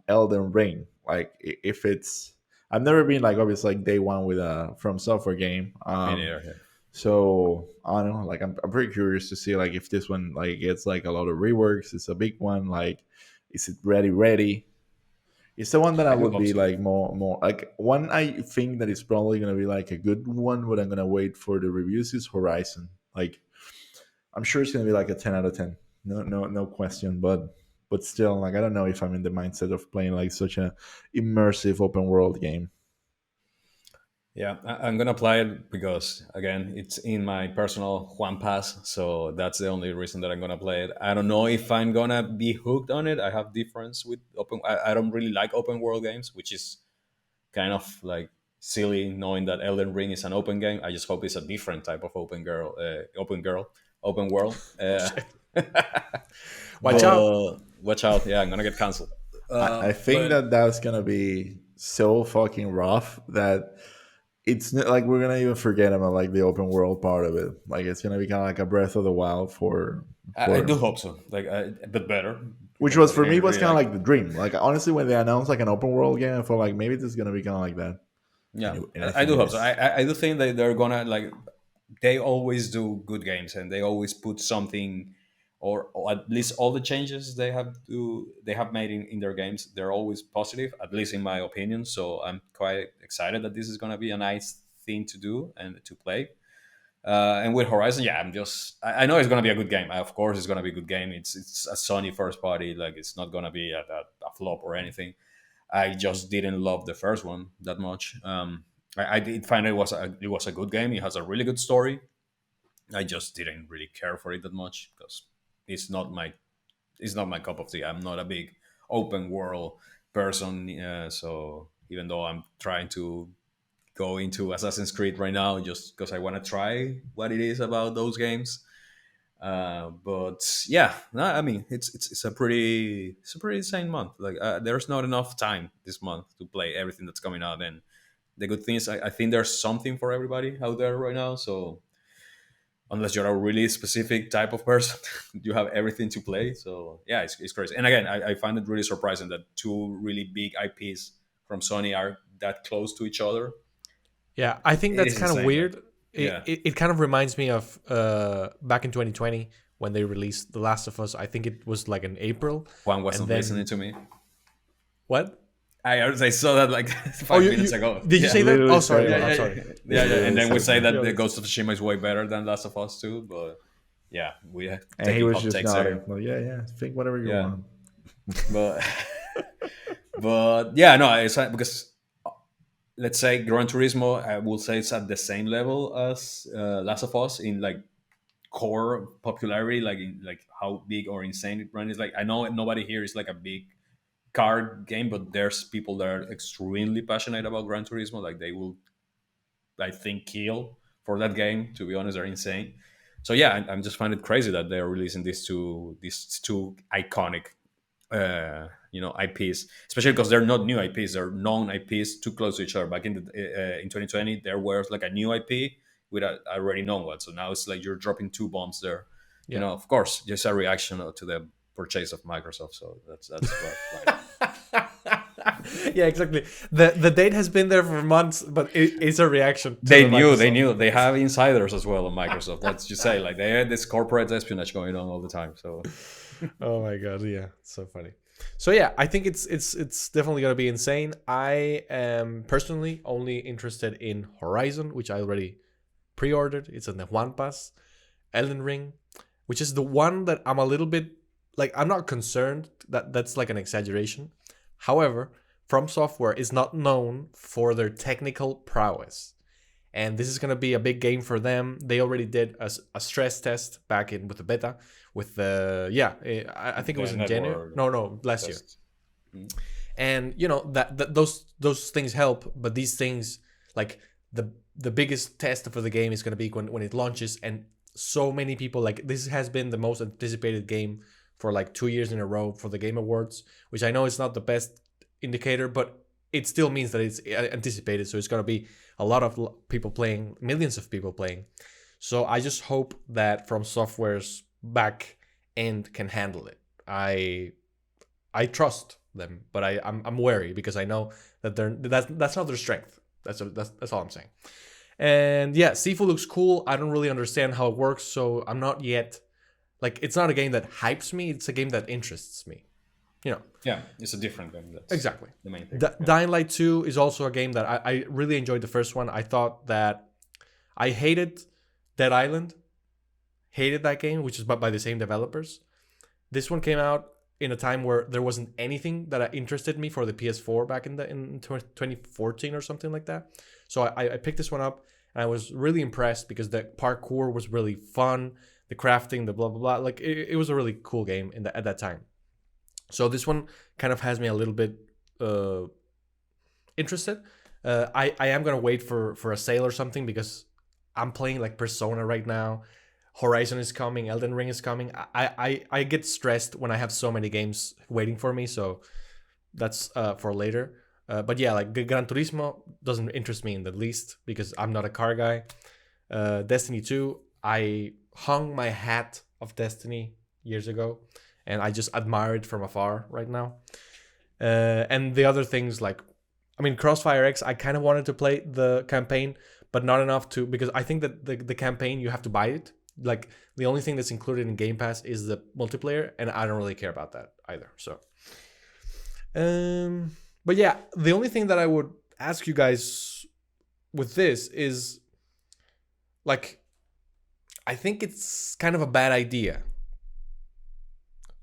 Elden Ring. Like if it's I've never been like obviously like day one with a From Software game. Me neither. Yeah. So I don't know. Like I'm pretty curious to see like if this one like gets like a lot of reworks. It's a big one. Like is it ready? It's the one that I I do would hope be so. like more like one I think that is probably gonna be like a good one, but I'm gonna wait for the reviews is Horizon. Like I'm sure it's gonna be like a 10 out of 10. No question. But still, like I don't know if I'm in the mindset of playing like such a immersive open world game. Yeah, I'm gonna apply it because again, it's in my personal Juan Pass, so that's the only reason that I'm gonna play it. I don't know if I'm gonna be hooked on it. I have difference with open. I don't really like open world games, which is kind of like silly knowing that Elden Ring is an open game. I just hope it's a different type of open world. Shit. Watch out. But watch out, yeah, I'm gonna get cancelled. I think But that that's gonna be so fucking rough that it's not like we're gonna even forget about like the open world part of it. Like it's gonna be kind of like a Breath of the Wild I for do hope so. Like, but better which because was that's a for game me I was really kind of like. like the dream. Like honestly, when they announced like an open world game, I felt like maybe this is gonna be kind of like that, Yeah, and I I think do it hope so. is. I do think that they're gonna like they always do good games and they always put something or at least all the changes they have made in their games they're always positive, at least in my opinion. So I'm quite excited that this is gonna be a nice thing to do and to play. And with Horizon, yeah, I know it's gonna be a good game. Of course, it's gonna be a good game. It's a Sony first party. Like it's not gonna be a flop or anything. I just didn't love the first one that much. I did find it was a good game. It has a really good story. I just didn't really care for it that much because it's not my it's not my cup of tea. I'm not a big open world person. So even though I'm trying to go into Assassin's Creed right now, just because I want to try what it is about those games. But yeah, no, I mean it's a pretty insane month. Like there's not enough time this month to play everything that's coming out. And the good thing is I think there's something for everybody out there right now. So unless you're a really specific type of person, you have everything to play. So yeah, it's crazy. And again, I find it really surprising that two really big IPs from Sony are that close to each other. Yeah, I think It that's is kind of insane. Like, weird. yeah, It kind of reminds me of back in 2020 when they released The Last of Us. I think it was like in April, Juan and wasn't listening then to me. what? I saw that like Oh, 5 minutes ago. did you Yeah. say He that? Oh, literally sorry, said Yeah, man. I'm yeah, that. sorry. yeah, He yeah, yeah. And literally then we said say that, that Yo, the Ghost of Tsushima is way better than Last of Us 2, but yeah, we are and he taking was hot just takes nodding. there. Like, yeah, think whatever you Yeah, want. but but yeah, no, it's because let's say Gran Turismo, I will say it's at the same level as Last of Us in like core popularity, like in like how big or insane it runs. Like I know nobody here is like a big card game, but there's people that are extremely passionate about Gran Turismo. Like they will, I think, kill for that game. To be honest, they're insane. So yeah, I'm just find it crazy that they're releasing these two iconic IPs, especially because they're not new IPs, they're known IPs too close to each other. Back in 2020 there was like a new IP with a already known one, so now it's like you're dropping two bombs there. yeah. Of course, just a reaction to the purchase of Microsoft, so that's why. Yeah, exactly. The date has been there for months, but it's a reaction to They the knew, they Microsoft. knew. They have insiders as well on Microsoft. Let's just say, like, they had this corporate espionage going on all the time. So Oh my god, yeah, so funny. So yeah, I think it's definitely gonna be insane. I am personally only interested in Horizon, which I already pre-ordered. It's on the One Pass. Elden Ring, which is the one that I'm a little bit like, I'm not concerned that that's like an exaggeration. However, From Software is not known for their technical prowess. And this is going to be a big game for them. They already did a stress test back in with the beta with the I think it was the in January. network No, last year. test. Mm. And you know that those things help, but these things, like the biggest test for the game is going to be when it launches, and so many people, like, this has been the most anticipated game for like 2 years in a row for the Game Awards, which I know is not the best indicator, but it still means that it's anticipated, so it's going to be a lot of people playing, millions of people playing. So I just hope that From Software's back end can handle it. I trust them, but I'm wary because I know that that's not their strength. That's all I'm saying. And yeah, Sifu looks cool. I don't really understand how it works, so I'm not yet, like, it's not a game that hypes me. It's a game that interests me. You know. Yeah, it's a different game. That's Exactly. the main thing. Dying Light 2 is also a game that I really enjoyed the first one. I thought that I hated Dead Island. Hated that game, which is by the same developers. This one came out in a time where there wasn't anything that interested me for the PS4 back in 2014 or something like that. So I picked this one up, and I was really impressed because the parkour was really fun, the crafting, the blah blah blah. Like, it was a really cool game at that time. So this one kind of has me a little bit interested. I am gonna wait for a sale or something because I'm playing like Persona right now. Horizon is coming, Elden Ring is coming. I get stressed when I have so many games waiting for me, so that's for later. But yeah, like Gran Turismo doesn't interest me in the least because I'm not a car guy. Destiny 2, I hung my hat of Destiny years ago, and I just admire it from afar right now. And the other things, like, I mean, Crossfire X, I kind of wanted to play the campaign, but not enough to, because I think that the campaign, you have to buy it. Like, the only thing that's included in Game Pass is the multiplayer, and I don't really care about that either. So, but yeah, the only thing that I would ask you guys with this is, like, I think it's kind of a bad idea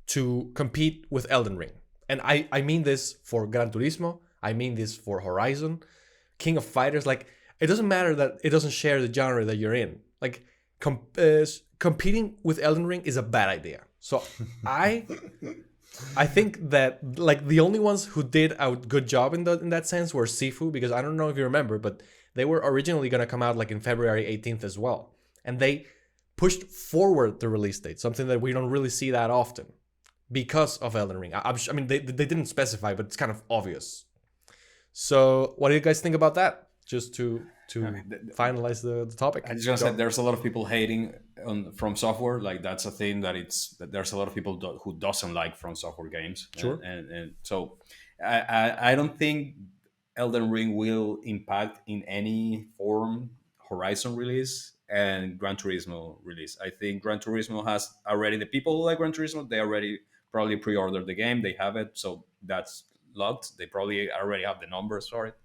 to compete with Elden Ring. And I mean this for Gran Turismo, I mean this for Horizon, King of Fighters. Like, it doesn't matter that it doesn't share the genre that you're in. Like, competing with Elden Ring is a bad idea. So I think that, like, the only ones who did a good job in that sense were Sifu, because I don't know if you remember, but they were originally gonna come out like in February 18th as well, and they pushed forward the release date, something that we don't really see that often because of Elden Ring. I mean, they didn't specify, but it's kind of obvious. So what do you guys think about that? Just to finalize the topic. I just gonna say there's a lot of people hating on From Software. Like, that's a thing that there's a lot of people who doesn't like From Software games. Sure. And so I don't think Elden Ring will impact in any form Horizon release and Gran Turismo release. I think Gran Turismo has already, the people who like Gran Turismo, they already probably pre-ordered the game. They have it, so that's locked. They probably already have the numbers for it.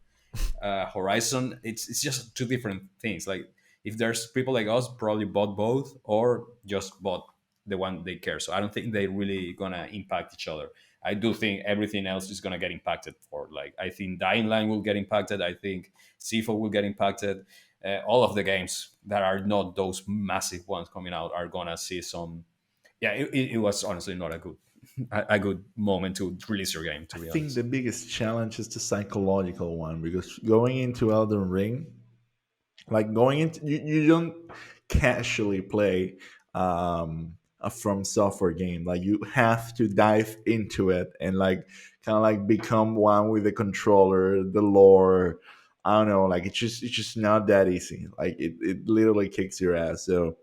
Horizon, it's just two different things. Like, if there's people like us, probably bought both or just bought the one they care. So I don't think they really gonna impact each other. I do think everything else is gonna get impacted. For, like, I think Dying Line will get impacted. I think Sifu will get impacted. All of the games that are not those massive ones coming out are gonna see some. Yeah, it was honestly not a good moment to release your game, to be I think honest. the biggest challenge is the psychological one, because going into Elden Ring, like, going into, you don't casually play a From Software game. Like, you have to dive into it and, like, kind of like become one with the controller, the lore. I don't know, like, it's just not that easy. Like, it literally kicks your ass. So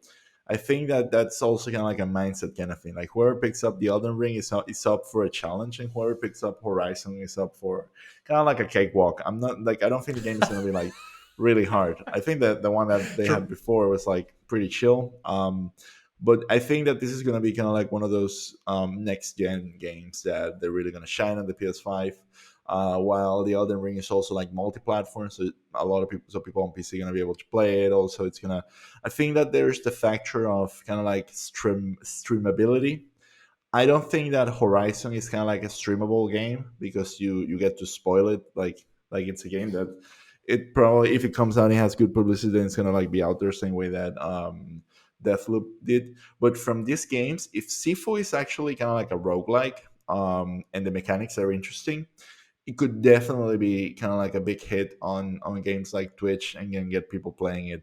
I think that that's also kind of like a mindset kind of thing. Like whoever picks up the Elden Ring is up for a challenge, and whoever picks up Horizon is up for kind of like a cakewalk. I'm not like I don't think the game is going to be like really hard. I think that the one that they had True. before was like pretty chill. But I think that this is going to be kind of like one of those next gen games that they're really going to shine on the PS5. While the Elden Ring is also like multi-platform, so a lot of people, so people on PC are gonna be able to play it. Also, it's gonna. I think that there's the factor of kind of like streamability. I don't think that Horizon is kind of like a streamable game because you get to spoil it. Like it's a game that it probably if it comes out, it has good publicity, then it's gonna like be out there same way that Deathloop did. But from these games, if Sifu is actually kind of like a roguelike, and the mechanics are interesting, it could definitely be kind of like a big hit on games like Twitch and then get people playing it.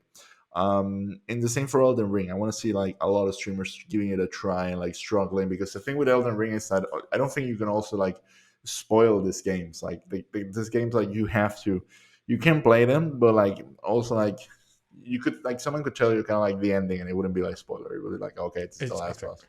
And the same for Elden Ring. I want to see like a lot of streamers giving it a try and like struggling because the thing with Elden Ring is that I don't think you can also like spoil these games. Like these games, like you can play them, but like also like you could like someone could tell you kind of like the ending and it wouldn't be like spoiler. It would be like okay, it's the last Exactly. boss.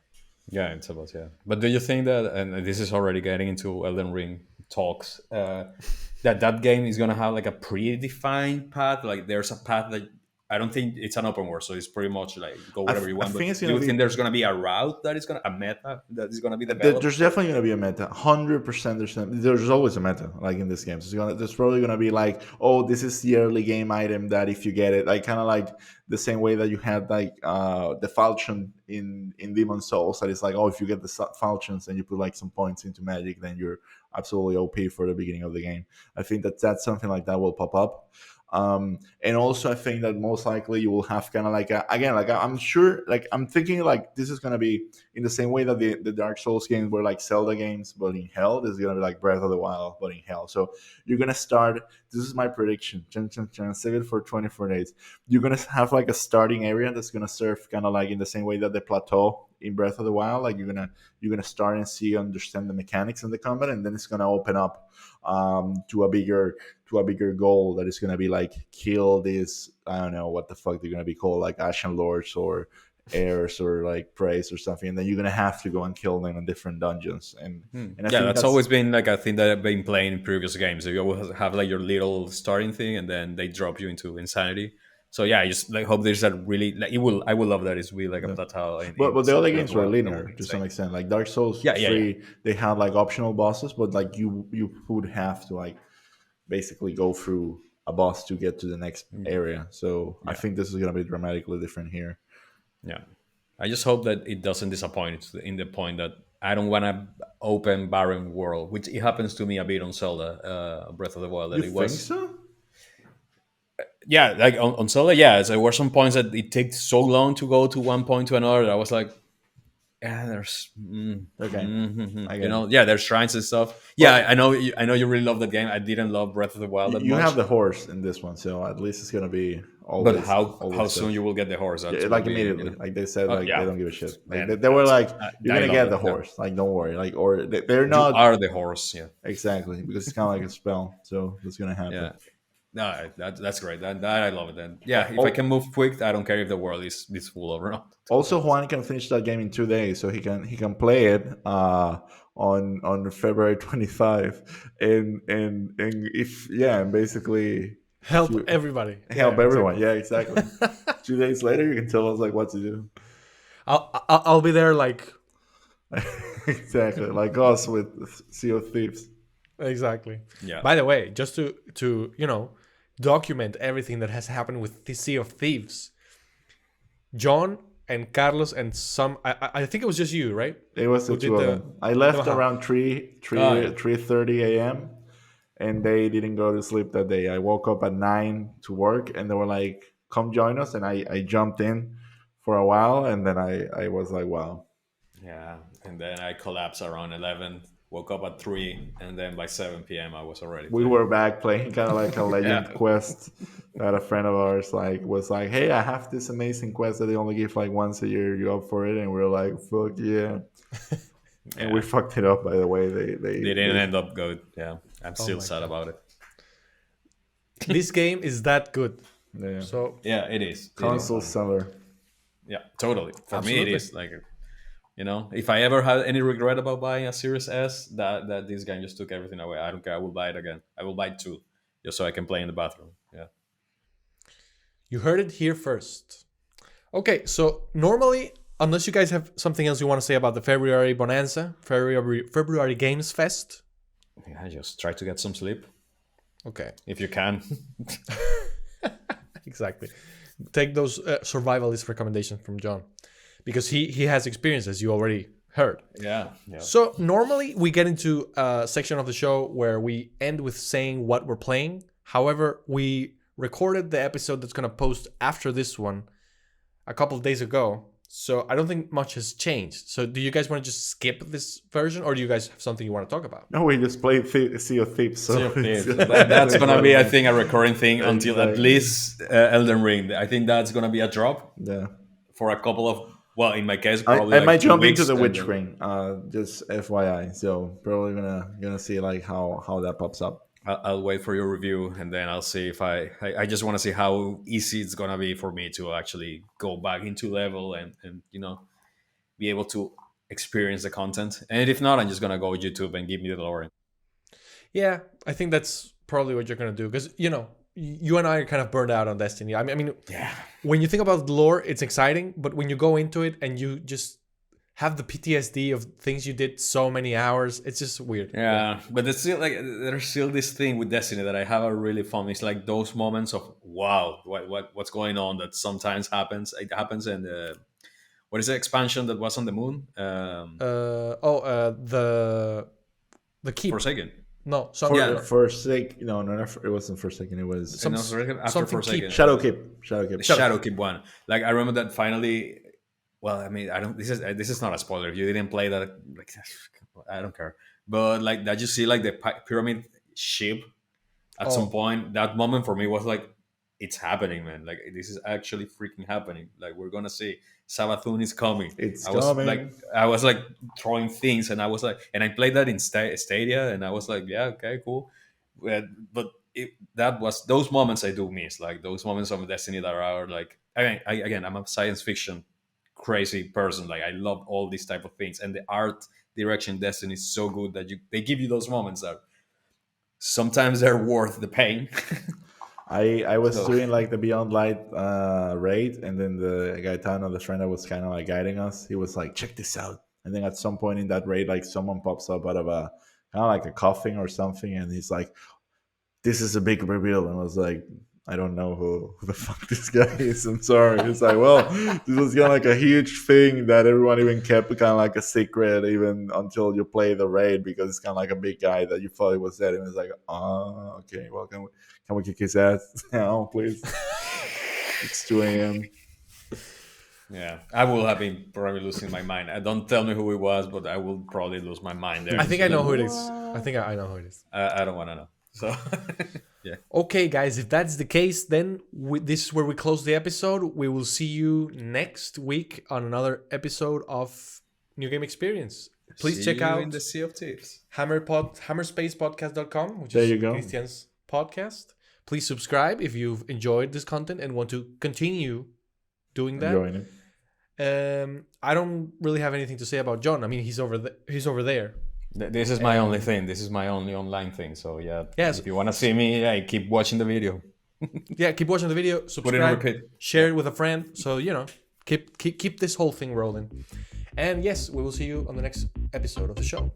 Yeah, it's about yeah. But do you think that, and this is already getting into Elden Ring talks, that that game is gonna have like a predefined path? Like there's a path that I don't think it's an open world, so it's pretty much like go whatever you I want. But think it's do gonna you think be there's gonna be a route that is gonna a meta that is gonna be developed? There's definitely going to be a meta. 100%. There's always a meta, like in this game. There's probably going to be like, oh, this is the early game item that if you get it, like kind of like the same way that you had like the falchion in Demon Souls. That is like, oh, if you get the falchions and you put like some points into magic, then you're absolutely OP for the beginning of the game. I think that that's something like that will pop up. And also I think that most likely you will have kind of like again like I'm sure like I'm thinking like this is going to be in the same way that the Dark Souls games were like Zelda games but in hell. This is going to be like Breath of the Wild but in hell. So you're going to start, this is my prediction, save it for 24 days. You're going to have like a starting area that's going to serve kind of like in the same way that the plateau in Breath of the Wild, like you're gonna start and see understand the mechanics in the combat, and then it's gonna open up to a bigger goal that is gonna be like kill this, I don't know what the fuck they're gonna be called, like Ashen Lords or heirs or like praise or something, and then you're gonna have to go and kill them in different dungeons, and I Yeah, think that's that's always been like a thing that I've been playing in previous games. So you always have like your little starting thing, and then they drop you into insanity. So yeah, I just like hope there's a really like it will. I would love that it's really like a yeah. plateau But the other Breath of games the were Wild. That would linear be to some insane. extent. Like Dark Souls Yeah, yeah, yeah. 3, they had like optional bosses, but like you would have to like basically go through a boss to get to the next area. So I Yeah, think this is gonna be dramatically different here. yeah. I just hope that it doesn't disappoint in the point that I don't want to open barren world, which it happens to me a bit on Zelda, Breath of the Wild. You That it think was, so? yeah, like on Zelda, yeah. So there were some points that it takes so long to go to one point to another. That I was like, yeah, there's, Okay, I you get it. know, yeah, there's shrines and stuff. Yeah, Well, I know, I know you really love that game. I didn't love Breath of the Wild that you have much, the horse in this one, so at least it's gonna be but always how soon stuff. you will get the horse? That Yeah, would like be, you immediately. know, Like they said, like they yeah, don't give a shit. Like man, they were that's like, you're I gonna love get it. the Yeah. horse. Like don't worry. Like or they're You not are the horse. Yeah, exactly because it's kind of like a spell, so that's gonna happen. yeah. No, that's great. That I love it. Then yeah, if I Oh, can move quick, I don't care if the world is full of or not. To be also, honest. Juan can finish that game in 2 days, so he can play it on February 25, and if yeah, and basically if Help you everybody. Yeah, help everyone, exactly. yeah, exactly. 2 days later, you can tell us like what to do. I'll be there like Exactly, like us with Sea of Thieves. exactly. Yeah. By the way, just to document everything that has happened with the Sea of Thieves, John and Carlos and some I think it was just you, right? It was the Who two did of the them. I left uh around Oh yeah. 3:30 a.m. and they didn't go to sleep that day. I woke up at 9 to work, and they were like, "Come join us," and I jumped in for a while, and then I was like, "Wow." Yeah, and then I collapsed around 11, woke up at 3, and then by 7 p.m. I was already We playing. were back playing kind of like a Yeah, legend quest that a friend of ours like was like, "Hey, I have this amazing quest that they only give like once a year. You up for it?" And we are like, "Fuck yeah!" And we yeah. fucked it up by the way. They didn't end up good. Yeah, I'm oh still my sad god. about it. This game is that good. yeah So Yeah, it is. It is. console seller. Yeah, totally. For me, Absolutely. it is like, if I ever had any regret about buying a Series S, that this game just took everything away. I don't care. I will buy it again. I will buy two, just so I can play in the bathroom. Yeah. You heard it here first. Okay, so normally, unless you guys have something else you want to say about the February Bonanza, February Games Fest. Yeah, just try to get some sleep Okay, if you can. exactly. Take those survivalist recommendations from John, because he has experience, as you already heard. Yeah. So normally we get into a section of the show where we end with saying what we're playing. However, we recorded the episode that's going to post after this one a couple of days ago. So I don't think much has changed. So do you guys want to just skip this version, or do you guys have something you want to talk about? No, we just played Sea of Thieves. So Sea of Thieves. it's- That's gonna be, I think, a recurring thing until at Exactly. least Elden Ring. I think that's gonna be a drop Yeah. for a couple of. Well, in my case, I probably might 2 jump weeks, into the and Witch then- Ring, just FYI. So probably gonna see like how that pops up. I'll wait for your review, and then I'll see if I just want to see how easy it's gonna be for me to actually go back into level and be able to experience the content. And if not, I'm just gonna go YouTube and give me the lore. Yeah, I think that's probably what you're going to do, because, you and I are kind of burned out on Destiny. I mean, Yeah. when you think about the lore, it's exciting, but when you go into it and you just have the PTSD of things you did so many hours, it's just weird. Yeah, but it's still like there's still this thing with Destiny that I have a really fun. It's like those moments of wow, what's going on that sometimes happens. It happens in the what is the expansion that was on the moon? The keep. Forsaken. No, For, something. Yeah. Forsake, no, it wasn't Forsaken. It was Some- And also after something Forsaken. keep. Shadowkeep. The Shadowkeep one. Like I remember that finally. Well, I mean, I don't. This is not a spoiler. If you didn't play that, like, I don't care. But like that, you see like the pyramid ship at some point. That moment for me was like, it's happening, man. Like this is actually freaking happening. Like we're gonna see Savathun is coming. It's I was coming. like, I was like throwing things, and I was like, and I played that in Stadia, and I was like, yeah, okay, cool. But that was those moments I do miss, like those moments of Destiny that are like, again, I'm a science fiction crazy person. Like I love all these type of things, and the art direction Destiny is so good that they give you those moments that sometimes they're worth the pain. I was So- doing like the Beyond Light raid, and then the Gaetano, the friend that was kind of like guiding us, he was like, check this out. And then at some point in that raid, like someone pops up out of a kind of like a coffin or something, and he's like, this is a big reveal. And I was like, I don't know who the fuck this guy is. I'm sorry. It's like, well, this was kind of like a huge thing that everyone even kept kind of like a secret even until you play the raid, because it's kind of like a big guy that you thought he was dead. And it's like, oh, okay, well, can we kick his ass now, please? It's 2 a.m. Yeah, I will have been probably losing my mind. Don't tell me who it was, but I will probably lose my mind there. I think I know who it is. I think I know who it is. I don't want to know. So, yeah. Okay, guys, if that's the case, then this is where we close the episode. We will see you next week on another episode of New Game Experience. Please See check you out in the Sea of Thieves. hammerspacepodcast.com, which There is you go. Christian's podcast. Please subscribe if you've enjoyed this content and want to continue doing that. Enjoying it. I don't really have anything to say about John. I mean, he's over there. This is my only thing. This is my only online thing. So yeah, Yes. if you want to see me, yeah, keep watching the video. Yeah, keep watching the video, Put it on subscribe, repeat. share it with a friend. So keep this whole thing rolling. And yes, we will see you on the next episode of the show.